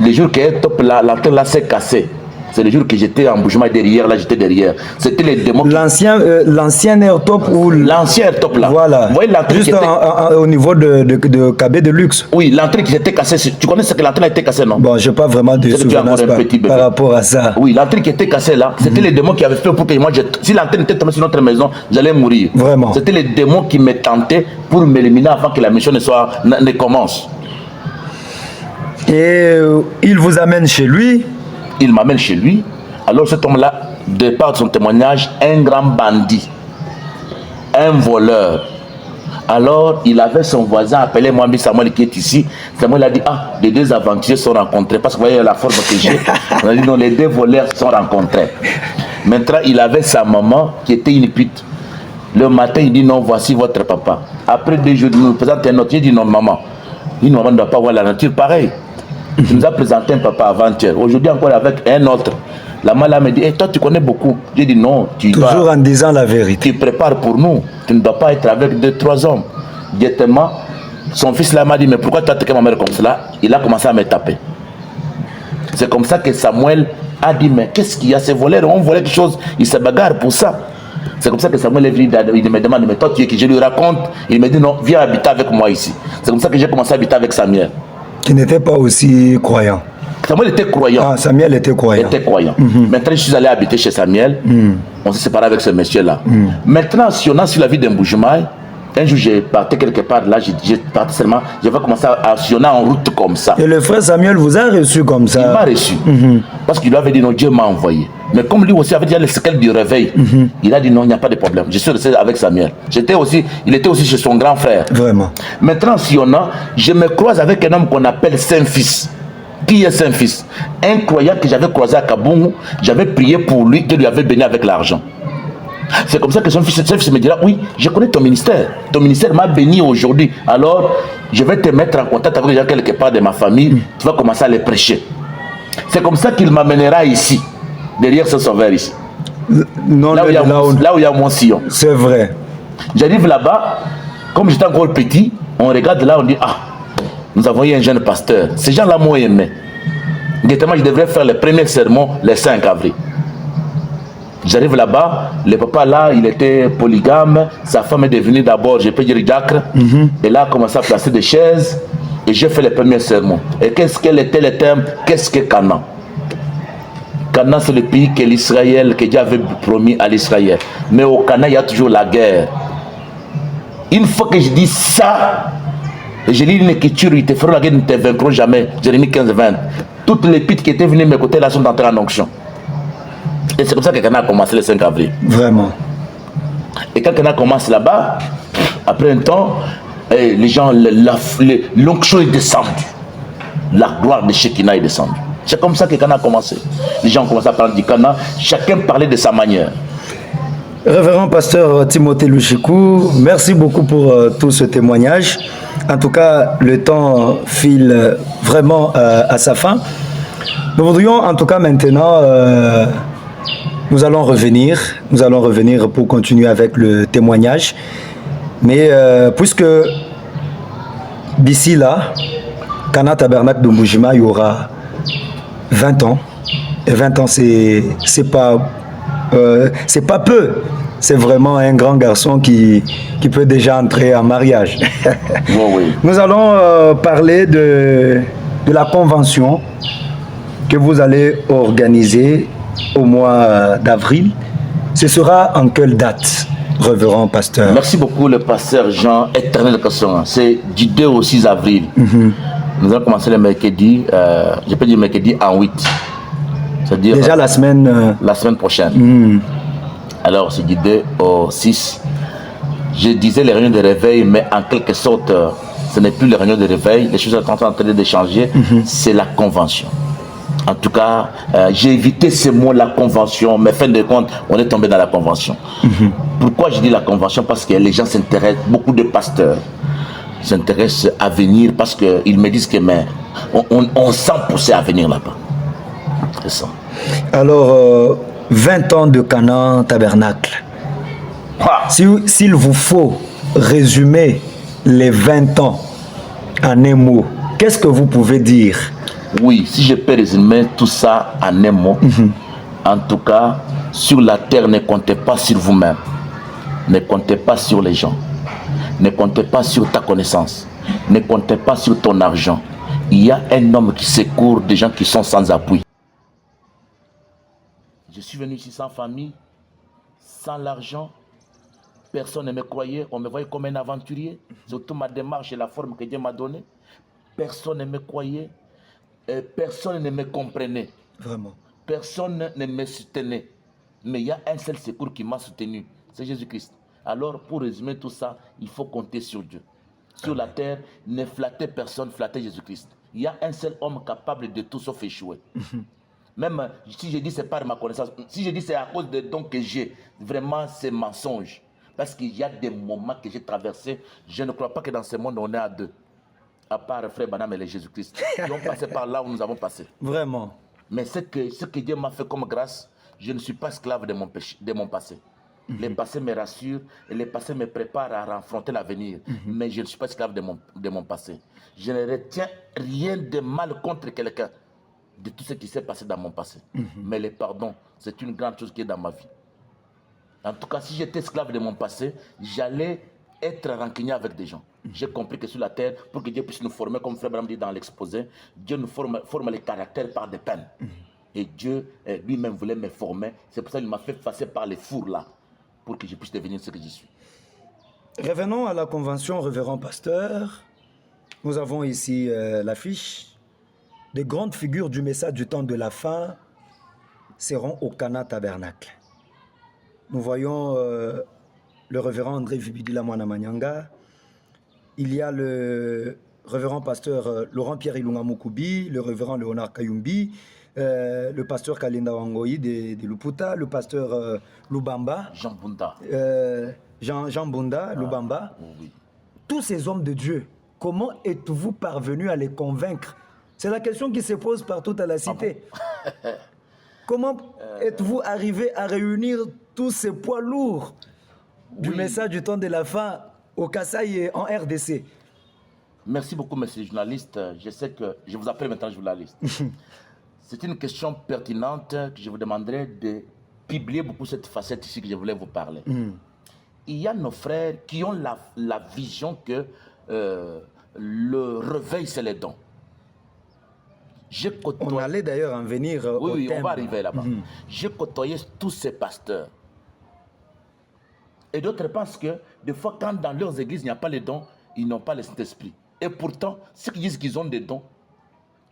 Le jour que AirTop, l'antenne là s'est cassée. C'est le jour que j'étais en bougement derrière, là j'étais derrière. C'était les démons. L'ancien AirTop ou l'ancien AirTop là. Voilà. Vous voyez l'entrée juste au niveau de KB de luxe. Oui, l'entrée qui était cassée. Tu connais ce que l'entrée a été cassée, non? Bon, je n'ai pas vraiment de souvenance par rapport à ça. Oui, l'entrée qui était cassée là, c'était les démons qui avaient fait pour que moi, si l'antenne était tombée sur notre maison, j'allais mourir. Vraiment. C'était les démons qui me tentaient pour m'éliminer avant que la mission ne commence. Et il vous amène chez lui. Il m'amène chez lui. Alors cet homme-là, de par son témoignage, un grand bandit, un voleur. Alors il avait son voisin appelé Mohamed Samuel qui est ici. Samuel a dit, ah, les deux aventuriers sont rencontrés. Parce que vous voyez la forme que j'ai. On a dit, non, les deux voleurs sont rencontrés. Maintenant, il avait sa maman qui était une pute. Le matin, il dit, non, voici votre papa. Après 2 jours, il nous présente un autre. Il dit, non, maman. Il dit, maman ne doit pas voir la nature pareil. Tu nous as présenté un papa avant-hier. Aujourd'hui encore avec un autre. La maman me dit, hey, toi tu connais beaucoup. J'ai dit non. Toujours en disant la vérité. Tu prépares pour nous. Tu ne dois pas être avec 2-3 hommes. Directement, son fils là m'a dit, mais pourquoi tu as attaqué ma mère comme cela? Il a commencé à me taper. C'est comme ça que Samuel a dit, mais qu'est-ce qu'il y a? Ces voleurs ont volé quelque chose. Ils se bagarrent pour ça. C'est comme ça que Samuel est venu, il me demande, mais toi tu es qui? Je lui raconte. Il me dit, non, viens habiter avec moi ici. C'est comme ça que j'ai commencé à habiter avec Samuel. Qui n'était pas aussi croyant. Samuel était croyant. Ah, Samuel était croyant. Était croyant. Maintenant, je suis allé habiter chez Samuel. On s'est séparé avec ce monsieur-là. Maintenant, si on a sur la vie d'un Boujmaï, un jour, j'ai parti quelque part, là, j'ai parti seulement, je vais commencer à sionner en route comme ça. Et le frère Samuel vous a reçu comme ça? Il m'a reçu. Parce qu'il lui avait dit non, Dieu m'a envoyé. Mais comme lui aussi avait déjà les séquelles du réveil, il a dit non, il n'y a pas de problème. Je suis resté avec Samuel. Il était aussi chez son grand frère. Vraiment. Maintenant, si on a, je me croise avec un homme qu'on appelle Saint-Fils. Qui est Saint-Fils? Un croyant que j'avais croisé à Kaboum, j'avais prié pour lui, qu'il lui avait béni avec l'argent. C'est comme ça que son fils me dira, oui, je connais ton ministère. Ton ministère m'a béni aujourd'hui. Alors, je vais te mettre en contact avec les gens quelque part de ma famille. Tu vas commencer à les prêcher. C'est comme ça qu'il m'amènera ici, derrière ce sauveur ici. Non, là où il y a mon sillon. C'est vrai. J'arrive là-bas, comme j'étais encore petit, on regarde là, on dit, ah, nous avons eu un jeune pasteur. Ces gens-là m'ont aimé. Directement, je devrais faire le premier sermon le 5 avril. J'arrive là-bas, le papa là, il était polygame. Sa femme est devenue d'abord, je peux dire, diacre. Et là, a commencé à placer des chaises. Et j'ai fait le premier sermon. Et qu'est-ce qu'elle était le terme? Qu'est-ce que Canaan? Canaan, c'est le pays que l'Israël, que Dieu avait promis à l'Israël. Mais au Canaan, il y a toujours la guerre. Une fois que je dis ça, je lis une écriture, ils te feront la guerre, ils ne te vaincront jamais. Jérémie 15-20. Toutes les pites qui étaient venues de mes côtés là sont entrées en onction. Et c'est comme ça que Canaan a commencé le 5 avril. Vraiment. Et quand Canaan commence là-bas, après un temps, les gens, l'onction est descendue. La gloire de Shekinah est descendue. C'est comme ça que Canaan a commencé. Les gens ont commencé à parler du Canaan, chacun parlait de sa manière. Révérend pasteur Timothée Louchikou, merci beaucoup pour tout ce témoignage. En tout cas, le temps file vraiment à sa fin. Nous voudrions en tout cas maintenant, nous allons revenir pour continuer avec le témoignage. Mais puisque d'ici là, Cana Tabernacle de Mboujima, il y aura 20 ans. Et 20 ans, c'est pas peu. C'est vraiment un grand garçon qui peut déjà entrer en mariage. Oh oui. Nous allons parler de la convention que vous allez organiser au mois d'avril. Ce sera en quelle date, révérend pasteur? Merci beaucoup, le pasteur Jean Éternel Kassonga. C'est du 2 au 6 avril. Nous allons commencer le mercredi, je peux dire mercredi en 8. C'est-à-dire déjà la semaine prochaine. Alors c'est du 2 au 6. Je disais les réunions de réveil, mais en quelque sorte, ce n'est plus les réunions de réveil. Les choses sont en train de changer. C'est la convention. En tout cas, j'ai évité ce mot, la convention, mais fin de compte, on est tombé dans la convention. Pourquoi je dis la convention? Parce que les gens s'intéressent, beaucoup de pasteurs s'intéressent à venir parce qu'ils me disent que mais, on sent pousser à venir là-bas. C'est ça. Alors, 20 ans de Canaan Tabernacle. S'il vous faut résumer les 20 ans en un mot, qu'est-ce que vous pouvez dire? Oui, si je peux résumer tout ça en un mot, en tout cas, sur la terre, ne comptez pas sur vous-même. Ne comptez pas sur les gens. Ne comptez pas sur ta connaissance. Ne comptez pas sur ton argent. Il y a un homme qui secourt des gens qui sont sans appui. Je suis venu ici sans famille, sans l'argent. Personne ne me croyait. On me voyait comme un aventurier. Surtout ma démarche et la forme que Dieu m'a donnée. Personne ne me croyait. Personne ne me comprenait. Vraiment. Personne ne me soutenait. Mais il y a un seul secours qui m'a soutenu. C'est Jésus-Christ. Alors, pour résumer tout ça, il faut compter sur Dieu. Sur la terre, ne flattez personne, flattez Jésus-Christ. Il y a un seul homme capable de tout sauf échouer. Même si je dis c'est par ma connaissance, si je dis c'est à cause des dons que j'ai, vraiment c'est mensonge. Parce qu'il y a des moments que j'ai traversés, je ne crois pas que dans ce monde on est à deux. À part Frère Banam et Jésus-Christ. Ils ont passé par là où nous avons passé. Vraiment. Mais ce que Dieu m'a fait comme grâce, je ne suis pas esclave de mon péché, de mon passé. Le passé me rassure et le passé me prépare à affronter l'avenir. Mais je ne suis pas esclave de mon passé. Je ne retiens rien de mal contre quelqu'un de tout ce qui s'est passé dans mon passé. Mais le pardon, c'est une grande chose qui est dans ma vie. En tout cas, si j'étais esclave de mon passé, j'allais être rancunier avec des gens. J'ai compris que sur la terre, pour que Dieu puisse nous former, comme Frère Branham dit dans l'exposé, Dieu nous forme les caractères par des peines. Et Dieu lui-même voulait me former. C'est pour ça qu'il m'a fait passer par les fours là, pour que je puisse devenir ce que je suis. Revenons à la convention, révérend pasteur. Nous avons ici l'affiche. De grandes figures du message du temps de la fin seront au Cana Tabernacle. Nous voyons le révérend André Vibidila Mwanamanyanga. Il y a le révérend pasteur Laurent-Pierre Ilunga Mukubi, le révérend Léonard Kayumbi, le pasteur Kalinda Wangoyi de Luputa, le pasteur Lubamba. Jean Bunda. Jean Bunda, Lubamba. Oui. Tous ces hommes de Dieu, comment êtes-vous parvenu à les convaincre? C'est la question qui se pose partout à la cité. Comment êtes-vous arrivé à réunir tous ces poids lourds du message du temps de la fin au Kasaï et en RDC? Merci beaucoup, monsieur le journaliste. Je sais que je vous appelle maintenant journaliste. C'est une question pertinente que je vous demanderai de publier beaucoup cette facette ici que je voulais vous parler. Il y a nos frères qui ont la vision que le réveil, c'est les dons. On allait d'ailleurs en venir au oui, thème. On va arriver là-bas. J'ai côtoyé tous ces pasteurs. Et d'autres pensent que des fois, quand dans leurs églises, il n'y a pas les dons, ils n'ont pas le Saint-Esprit. Et pourtant, ceux qui disent qu'ils ont des dons,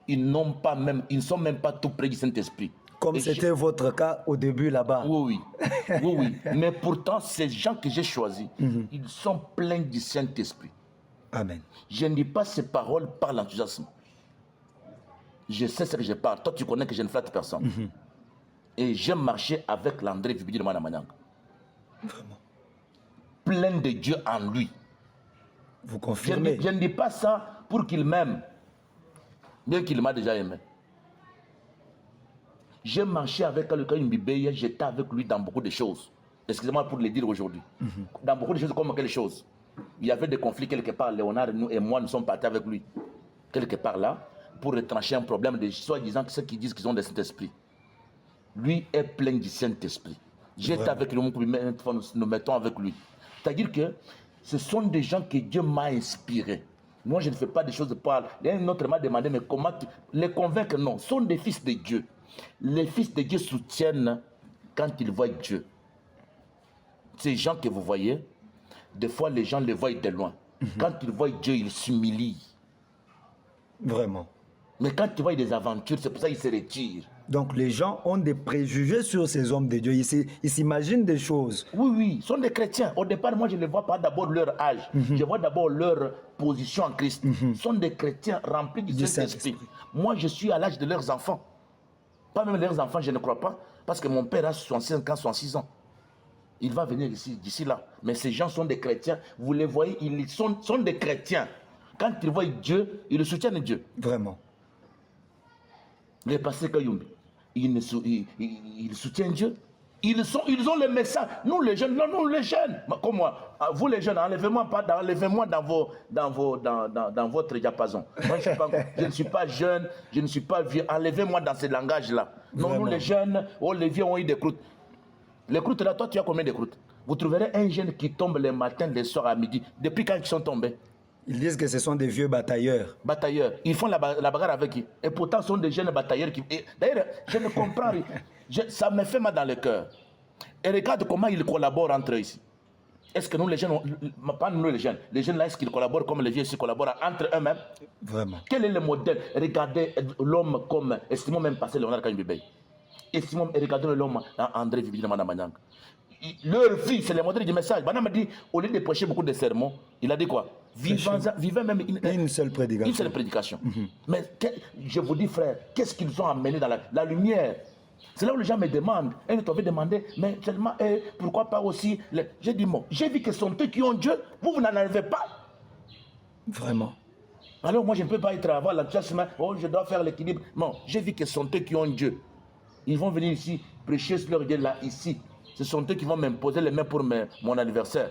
ils ne sont même pas tout près du Saint-Esprit. Comme c'était votre cas au début là-bas. Oui. Mais pourtant, ces gens que j'ai choisis, ils sont pleins du Saint-Esprit. Amen. Je ne dis pas ces paroles par l'enthousiasme. Je sais ce que je parle. Toi, tu connais que je ne flatte personne. Et j'ai marché avec l'André Vibidi de Manamanyang. Vraiment. Plein de Dieu en lui. Vous confirmez? Je ne dis pas ça pour qu'il m'aime, bien qu'il m'a déjà aimé. J'ai marché avec Kalukaï Mbibeye, j'étais avec lui dans beaucoup de choses. Excusez-moi pour le dire aujourd'hui. Dans beaucoup de choses comme quelle chose. Il y avait des conflits quelque part. Léonard et moi, nous sommes partis avec lui. Quelque part là, pour retrancher un problème de soi-disant ceux qui disent qu'ils ont des Saint-Esprit. Lui est plein du Saint-Esprit. J'étais avec lui, nous mettons avec lui. C'est-à-dire que ce sont des gens que Dieu m'a inspirés. Moi, je ne fais pas des choses de parole. Un autre m'a demandé, mais comment les convaincre? Non, ce sont des fils de Dieu. Les fils de Dieu soutiennent quand ils voient Dieu. Ces gens que vous voyez, des fois, les gens les voient de loin. Quand ils voient Dieu, ils s'humilient. Vraiment. Mais quand ils voient des aventures, c'est pour ça qu'ils se retirent. Donc les gens ont des préjugés sur ces hommes de Dieu. Ils s'imaginent des choses. Oui, ce sont des chrétiens. Au départ, moi, je ne vois pas d'abord leur âge. Je vois d'abord leur position en Christ. Ce sont des chrétiens remplis du Saint-Esprit. Moi, je suis à l'âge de leurs enfants. Pas même leurs enfants, je ne crois pas. Parce que mon père a 65 ans, 66 ans. Il va venir ici, d'ici là. Mais ces gens sont des chrétiens. Vous les voyez, ils sont des chrétiens. Quand ils voient Dieu, ils soutiennent Dieu. Vraiment. Les pasteurs Kayumbi, il soutient Dieu. Ils ont le message. Nous les jeunes, non, nous les jeunes. Comme moi, vous les jeunes, enlevez-moi dans votre diapason. Moi, je ne suis pas jeune, je ne suis pas vieux. Enlevez-moi dans ce langage-là. Non, nous les jeunes, les vieux ont eu des croûtes. Les croûtes là, toi tu as combien de croûtes? Vous trouverez un jeune qui tombe le matin, le soir, à midi. Depuis quand ils sont tombés? Ils disent que ce sont des vieux batailleurs. Batailleurs. Ils font la bagarre avec qui? Et pourtant, ce sont des jeunes batailleurs qui... D'ailleurs, je ne comprends rien. Ça me fait mal dans le cœur. Et regarde comment ils collaborent entre eux ici. Est-ce que nous, les jeunes, pas nous les jeunes là, est-ce qu'ils collaborent comme les vieux ici collaborent entre eux-mêmes? Vraiment. Quel est le modèle? Regardez l'homme comme... Estimons même passer Léonard Kanyibébé. Estimons, regardez l'homme André Vibidi Manyanga. Leur vie, c'est le modèle du message. Bana m'a dit, au lieu de prêcher beaucoup de sermons, il a dit quoi? Vivez même une seule prédication. Une seule prédication. Mais je vous dis, frère, qu'est-ce qu'ils ont amené dans la lumière? C'est là où les gens me demandent. Et ils t'avaient demandé, mais seulement, pourquoi pas aussi... J'ai dit, bon, j'ai vu que ce sont eux qui ont Dieu, vous n'en avez pas. Vraiment. Alors moi, je ne peux pas être avoir l'enthousiasme, je dois faire l'équilibre. Non, j'ai vu que ce sont eux qui ont Dieu. Ils vont venir ici, prêcher sur leur Dieu là, ici. Ce sont eux qui vont m'imposer les mains pour mon anniversaire.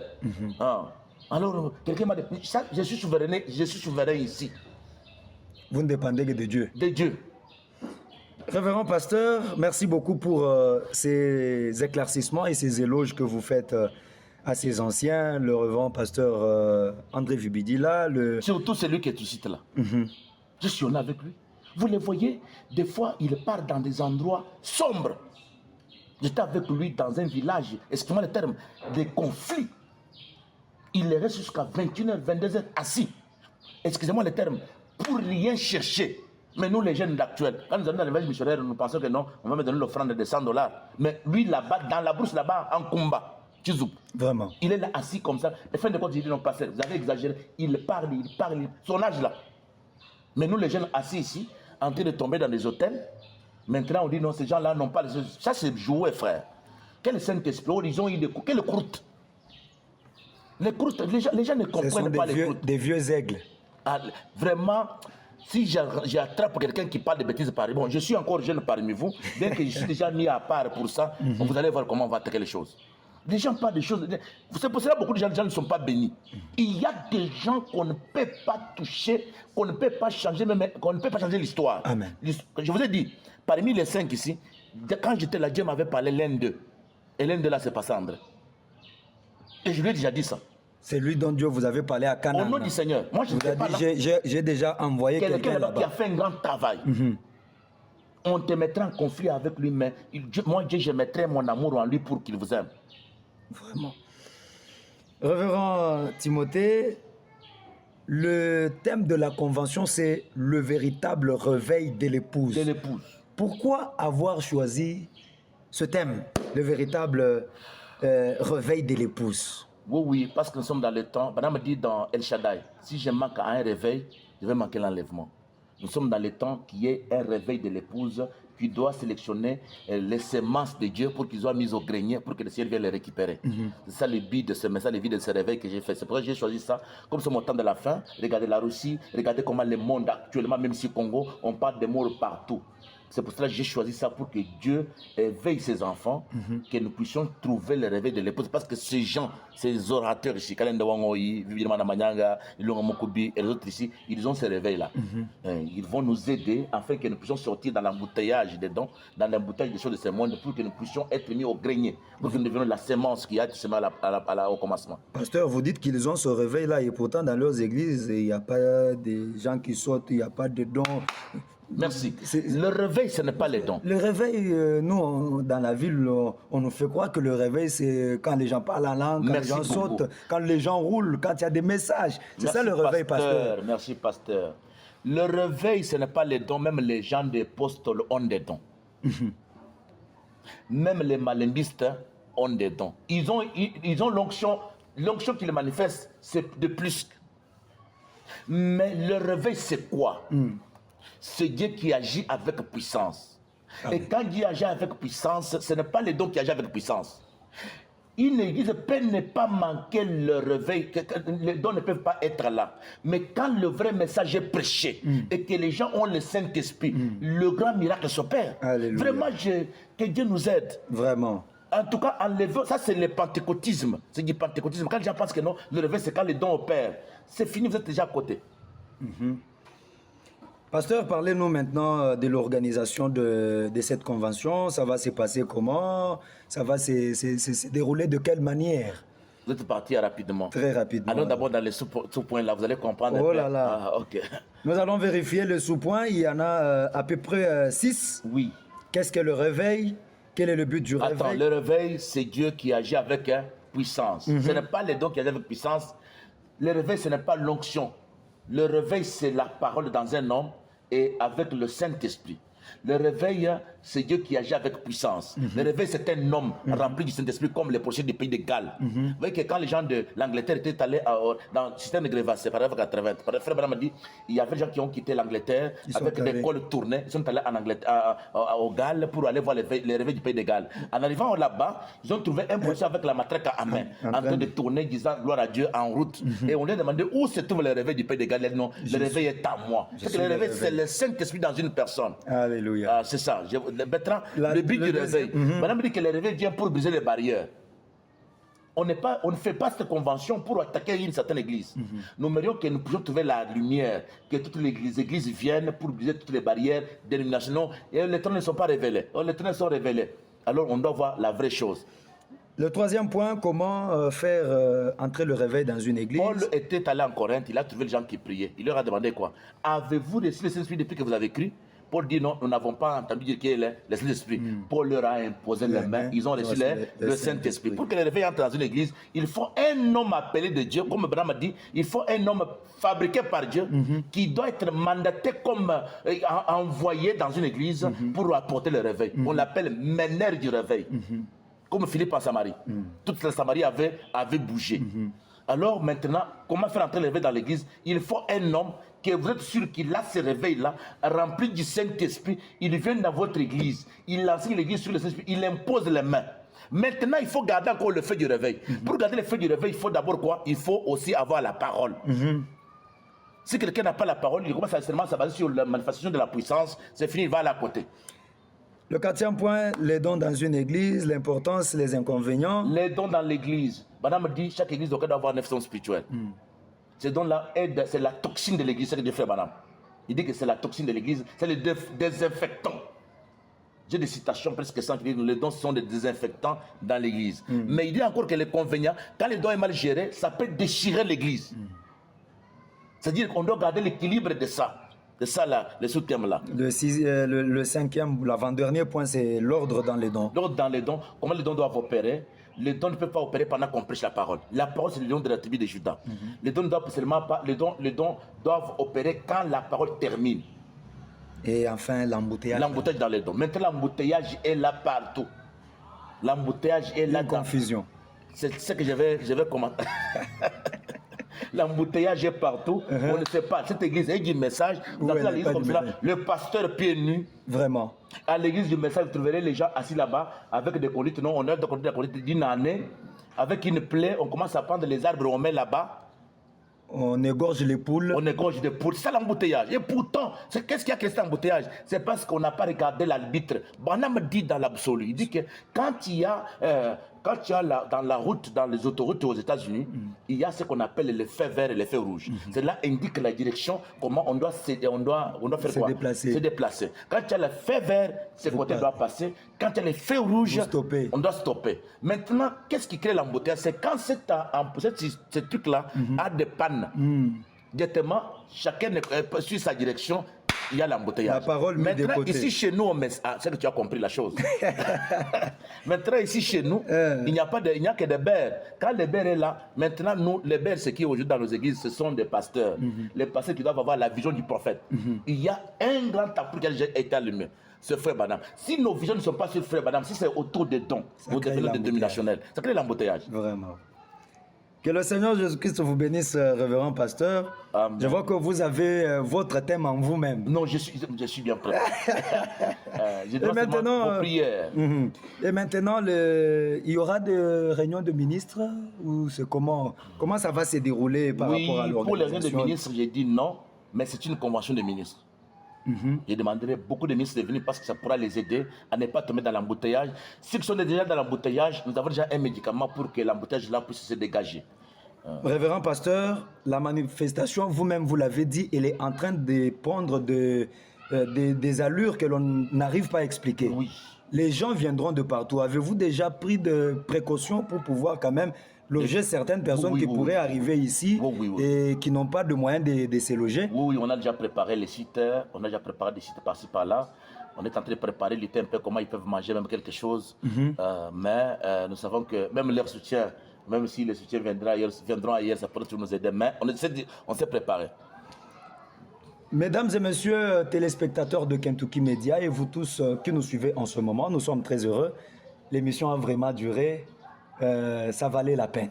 Alors, quelqu'un m'a dit, je suis souverain ici. Vous ne dépendez que de Dieu. De Dieu. Révérend pasteur, merci beaucoup pour ces éclaircissements et ces éloges que vous faites à ces anciens, le révérend pasteur André Vibidi là. Surtout celui qui est ici là. Je suis honnête avec lui. Vous le voyez, des fois, il part dans des endroits sombres. J'étais avec lui dans un village, excusez-moi le terme, des conflits. Il reste jusqu'à 21h, 22h assis. Excusez-moi le terme, pour rien chercher. Mais nous, les jeunes d'actuel, quand nous allons dans les villages missionnaires, nous pensons que non, on va me donner l'offrande de $100. Mais lui, là-bas, dans la brousse, là-bas, en combat, vraiment. Il est là assis comme ça. Et fin de compte, il dit non, pasteur, vous avez exagéré. Il parle, son âge là. Mais nous, les jeunes assis ici, en train de tomber dans des hôtels, maintenant on dit non, ces gens-là n'ont pas les... Ça c'est joué, frère. Quel Saint-Esprit, ils ont eu des croûtes. Quelle croûte? Les croûtes, les gens ne comprennent pas les croûtes. Des vieux aigles. Ah, vraiment, si j'attrape quelqu'un qui parle de bêtises par... Bon, je suis encore jeune parmi vous, bien que je suis déjà mis à part pour ça, vous allez voir comment on va attaquer les choses. Les gens parlent des choses. C'est pour cela que beaucoup de gens ne sont pas bénis. Il y a des gens qu'on ne peut pas toucher, qu'on ne peut pas changer, même qu'on ne peut pas changer l'histoire. Amen. Je vous ai dit, parmi les 5 ici, quand j'étais là, Dieu m'avait parlé l'un d'eux. Et l'un d'eux là, c'est pas André. Et je lui ai déjà dit ça. C'est lui dont Dieu vous avait parlé à Canaan. Au nom du Seigneur. Moi, je ne sais pas là. J'ai déjà envoyé quelqu'un là-bas qui a fait un grand travail. On te mettra en conflit avec lui, mais moi, Dieu, je mettrai mon amour en lui pour qu'il vous aime. Vraiment. Révérend Timothée, le thème de la convention, c'est le véritable réveil de l'épouse. De l'épouse. Pourquoi avoir choisi ce thème, le véritable réveil de l'épouse? Oui, parce que nous sommes dans le temps. Madame me dit dans El Shaddai, si je manque à un réveil, je vais manquer l'enlèvement. Nous sommes dans le temps qui est un réveil de l'épouse qui doit sélectionner les semences de Dieu pour qu'ils soient mis au grenier pour que le ciel vienne les récupérer. C'est ça le but de ce message, le but de ce réveil que j'ai fait. C'est pour ça que j'ai choisi ça. Comme c'est mon temps de la fin, regardez la Russie, regardez comment le monde actuellement, même si au Congo, on parle de morts partout. C'est pour cela que j'ai choisi ça, pour que Dieu éveille ses enfants, que nous puissions trouver le réveil de l'épouse. Parce que ces gens, ces orateurs ici, Kalenda Wangoyi, Vivimana Manyanga, Ilonga Mokobi et les autres ici, ils ont ce réveil-là. Ils vont nous aider afin que nous puissions sortir dans l'embouteillage des dons, dans l'embouteillage des choses de ce monde, pour que nous puissions être mis au grenier, pour que nous devenions la sémence qui a été semée au commencement. Pasteur, vous dites qu'ils ont ce réveil-là et pourtant dans leurs églises, il n'y a pas de gens qui sortent, il n'y a pas de dons. Merci. Le réveil, ce n'est pas les dons. Le réveil, nous, dans la ville, on nous fait croire que le réveil, c'est quand les gens parlent en langue, quand les gens sautent, quand les gens roulent, quand il y a des messages. C'est ça le réveil, pasteur. Merci, pasteur. Le réveil, ce n'est pas les dons. Même les gens des postes ont des dons. Même les malimbistes ont des dons. Ils ont l'onction. L'onction qu'ils manifestent, c'est de plus. Mais le réveil, c'est quoi? C'est Dieu qui agit avec puissance. Et quand Dieu agit avec puissance, ce n'est pas les dons qui agissent avec puissance. Une église peut ne pas manquer le réveil, les dons ne peuvent pas être là. Mais quand le vrai message est prêché et que les gens ont le Saint-Esprit, le grand miracle s'opère. Vraiment, que Dieu nous aide. Vraiment. En tout cas, enlever, ça c'est le pentecôtisme. C'est du pentecôtisme. Quand les gens pensent que non, le réveil c'est quand les dons opèrent. C'est fini, vous êtes déjà à côté. Pasteur, parlez-nous maintenant de l'organisation de cette convention. Ça va se passer comment? Ça va se dérouler de quelle manière? Vous êtes parti rapidement. Très rapidement. Allons d'abord dans les sous-points là, vous allez comprendre. Oh là là. Ah, ok. Nous allons vérifier le sous-point. Il y en a à peu près 6. Oui. Qu'est-ce que le réveil? Quel est le but du réveil? Attends, le réveil, c'est Dieu qui agit avec puissance. Ce n'est pas les dons qui agissent avec puissance. Le réveil, ce n'est pas l'onction. Le réveil, c'est la parole dans un homme et avec le Saint-Esprit. Le réveil, c'est Dieu qui agit avec puissance. Le réveil, c'est un homme rempli du Saint-Esprit comme les prochains du pays de Galles. Vous voyez que quand les gens de l'Angleterre étaient allés dans le système de Grévas, c'est par exemple 80. Frère Branham a dit, il y avait des gens qui ont quitté l'Angleterre avec des cols tournés. Ils sont allés en Angleterre, au Galles pour aller voir les réveils du pays de Galles. En arrivant là-bas, ils ont trouvé un policier avec la matraque à main, en train de tourner, disant gloire à Dieu en route. Et on lui a demandé où se trouve le réveil du pays de Galles. Il a dit non, le réveil est à moi. C'est que le réveil, c'est le Saint-Esprit dans une personne. Alléluia. C'est ça. Bertrand, le but du réveil. Madame dit que le réveil vient pour briser les barrières. On ne fait pas cette convention pour attaquer une certaine église. Nous aimerions que nous puissions trouver la lumière, que toutes les églises viennent pour briser toutes les barrières d'élimination. Et les temps ne sont pas révélés. Les temps sont révélés. Alors on doit voir la vraie chose. Le troisième point, comment faire entrer le réveil dans une église? Paul était allé en Corinthe, il a trouvé les gens qui priaient. Il leur a demandé quoi? Avez-vous reçu le Saint-Esprit depuis que vous avez cru? Paul dit non, nous n'avons pas entendu dire qu'il y a le Saint-Esprit. Paul leur a imposé les mains, ils ont reçu le Saint-Esprit. Pour que le réveil entre dans une église, il faut un homme appelé de Dieu, comme Abraham a dit, il faut un homme fabriqué par Dieu qui doit être mandaté comme envoyé dans une église pour apporter le réveil. On l'appelle meneur du réveil. Comme Philippe en Samarie. Toute la Samarie avait bougé. Alors maintenant, comment faire entrer le réveil dans l'église? Il faut un homme que vous êtes sûr qu'il a ce réveil-là, rempli du Saint-Esprit. Il vient dans votre église. Il enseigne l'église sur le Saint-Esprit. Il impose les mains. Maintenant, il faut garder encore le feu du réveil. Pour garder le feu du réveil, il faut d'abord quoi? Il faut aussi avoir la parole. Si quelqu'un n'a pas la parole, il commence à seulement se baser sur la manifestation de la puissance. C'est fini, il va à côté. Le quatrième point, les dons dans une église, l'importance, les inconvénients. Les dons dans l'église. Madame dit, chaque église doit avoir un dons spirituel. Ces dons-là, c'est la toxine de l'église, c'est ce que dit frère Madame. Il dit que c'est la toxine de l'église, c'est le désinfectant. J'ai des citations presque sans dire les dons sont des désinfectants dans l'église. Mais il dit encore que les convénients, quand les dons sont mal gérés, ça peut déchirer l'église. C'est-à-dire qu'on doit garder l'équilibre de ça. C'est ça là, le sous-thème là. Le cinquième, l'avant-dernier point, c'est l'ordre dans les dons. L'ordre dans les dons, comment les dons doivent opérer? Les dons ne peuvent pas opérer pendant qu'on prêche la parole. La parole, c'est le don de la tribu de Judas. Les dons ne doivent seulement pas, les dons doivent opérer quand la parole termine. Et enfin, l'embouteillage. L'embouteillage dans les dons. Maintenant, l'embouteillage est là partout. L'embouteillage est là. Une confusion. C'est ce que je vais commenter. L'embouteillage est partout. On ne sait pas. Cette église a du message. Vous avez l'église comme cela. Le pasteur pieds nus. Vraiment. À l'église du message, vous trouverez les gens assis là-bas avec des conduites. Non, on a des conduites d'une année. Avec une plaie, on commence à prendre les arbres, on met là-bas. On égorge les poules. On égorge des poules. C'est ça l'embouteillage. Et pourtant, qu'est-ce qu'il y a que cet embouteillage? C'est parce qu'on n'a pas regardé l'arbitre. Branham dit dans l'absolu, il dit que quand il y a dans la route, dans les autoroutes aux États-Unis, il y a ce qu'on appelle les feux verts et les feux rouges. Cela indique la direction, comment on doit faire quoi? Se déplacer. Quand il y a le feu vert, ce côté doit passer. Quand il y a les feux rouges, on doit stopper. Maintenant, qu'est-ce qui crée l'embouteillage? C'est quand ce truc-là a des pannes. Directement, chacun suit sa direction. Il y a l'embouteillage. La parole maintenant, ici chez nous, c'est que tu as compris la chose. Maintenant, ici chez nous, il n'y a que des bers. Quand le ber est là, maintenant, nous, les bers, ce qui est aujourd'hui dans nos églises, ce sont des pasteurs. Les pasteurs qui doivent avoir la vision du prophète. Il y a un grand tapis qui a déjà été allumé. Ce frère Madame. Si nos visions ne sont pas sur frère Madame, si c'est autour des dons, au développement dénominationnel, ça crée l'embouteillage. Vraiment. Que le Seigneur Jésus-Christ vous bénisse, révérend pasteur. Amen. Je vois que vous avez votre thème en vous-même. Non, je suis bien prêt. Et maintenant, et maintenant, il y aura des réunions de ministres ou c'est comment ça va se dérouler par rapport à l'organisation? Pour les réunions de ministres, j'ai dit non, mais c'est une convention de ministres. Je demanderai beaucoup de ministres de venir parce que ça pourra les aider à ne pas tomber dans l'embouteillage. S'ils sont déjà dans l'embouteillage, nous avons déjà un médicament pour que l'embouteillage là puisse se dégager. Révérend pasteur, la manifestation, vous-même vous l'avez dit, elle est en train de prendre des allures que l'on n'arrive pas à expliquer. Oui. Les gens viendront de partout. Avez-vous déjà pris de précautions pour pouvoir quand même loger certaines personnes qui pourraient arriver ici et qui n'ont pas de moyens de se loger? Oui, on a déjà préparé les sites, on a déjà préparé des sites par-ci par-là. On est en train de préparer un peu comment ils peuvent manger même quelque chose. Mais nous savons que même leur soutien, même si les soutiens viendront ailleurs, ça pourrait toujours nous aider. Mais on s'est préparé. Mesdames et messieurs téléspectateurs de Kentucky Media et vous tous qui nous suivez en ce moment, nous sommes très heureux. L'émission a vraiment duré, ça valait la peine.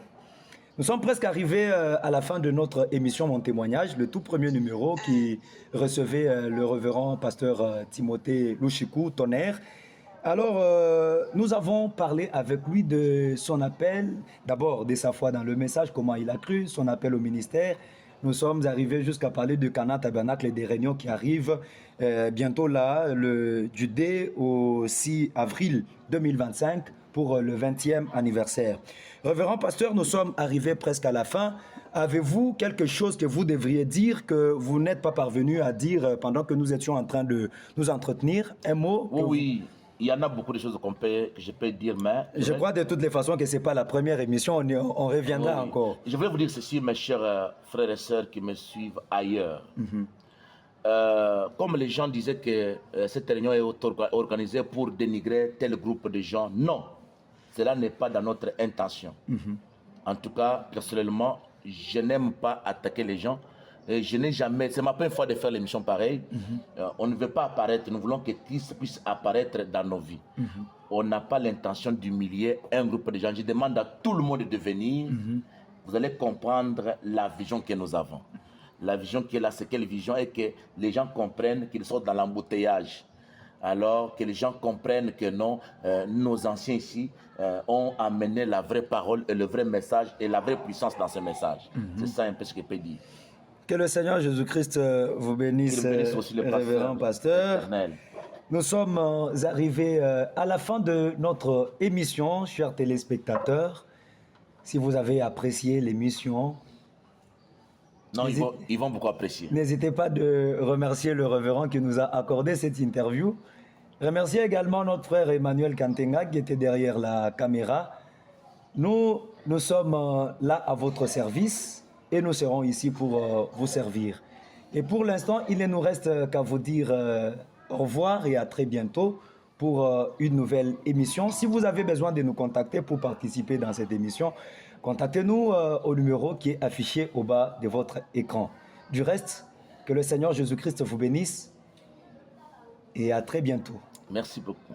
Nous sommes presque arrivés à la fin de notre émission Mon témoignage, le tout premier numéro qui recevait le révérend pasteur Timothée Louchikou Tonnerre. Alors, nous avons parlé avec lui de son appel, d'abord de sa foi dans le message, comment il a cru, son appel au ministère. Nous sommes arrivés jusqu'à parler de Cana Tabernacle et des réunions qui arrivent bientôt là, du 2 au 6 avril 2025 pour le 20e anniversaire. Révérend pasteur, nous sommes arrivés presque à la fin. Avez-vous quelque chose que vous devriez dire que vous n'êtes pas parvenu à dire pendant que nous étions en train de nous entretenir? Un mot? Oui. Il y en a beaucoup de choses que je peux dire, mais... Je crois de toutes les façons que ce n'est pas la première émission, on reviendra encore. Je voulais vous dire ceci, mes chers frères et sœurs qui me suivent ailleurs. Comme les gens disaient que cette réunion est organisée pour dénigrer tel groupe de gens, non, cela n'est pas dans notre intention. En tout cas, personnellement, je n'aime pas attaquer les gens. Et je n'ai jamais, c'est ma première fois de faire l'émission pareille. On ne veut pas apparaître, nous voulons que Christ puisse apparaître dans nos vies. On n'a pas l'intention d'humilier un groupe de gens. Je demande à tout le monde de venir. Vous allez comprendre la vision que nous avons. La vision qui est là, c'est quelle vision? Et que les gens comprennent qu'ils sont dans l'embouteillage. Alors que les gens comprennent que non, nos anciens ici ont amené la vraie parole et le vrai message et la vraie puissance dans ce message. C'est ça un peu ce que je peux dire. Que le Seigneur Jésus-Christ vous bénisse, révérend pasteur. Nous sommes arrivés à la fin de notre émission, chers téléspectateurs. Si vous avez apprécié l'émission, non, ils vont beaucoup apprécier. N'hésitez pas de remercier le révérend qui nous a accordé cette interview. Remerciez également notre frère Emmanuel Kantenga qui était derrière la caméra. Nous sommes là à votre service. Et nous serons ici pour vous servir. Et pour l'instant, il ne nous reste qu'à vous dire au revoir et à très bientôt pour une nouvelle émission. Si vous avez besoin de nous contacter pour participer dans cette émission, contactez-nous au numéro qui est affiché au bas de votre écran. Du reste, que le Seigneur Jésus-Christ vous bénisse et à très bientôt. Merci beaucoup.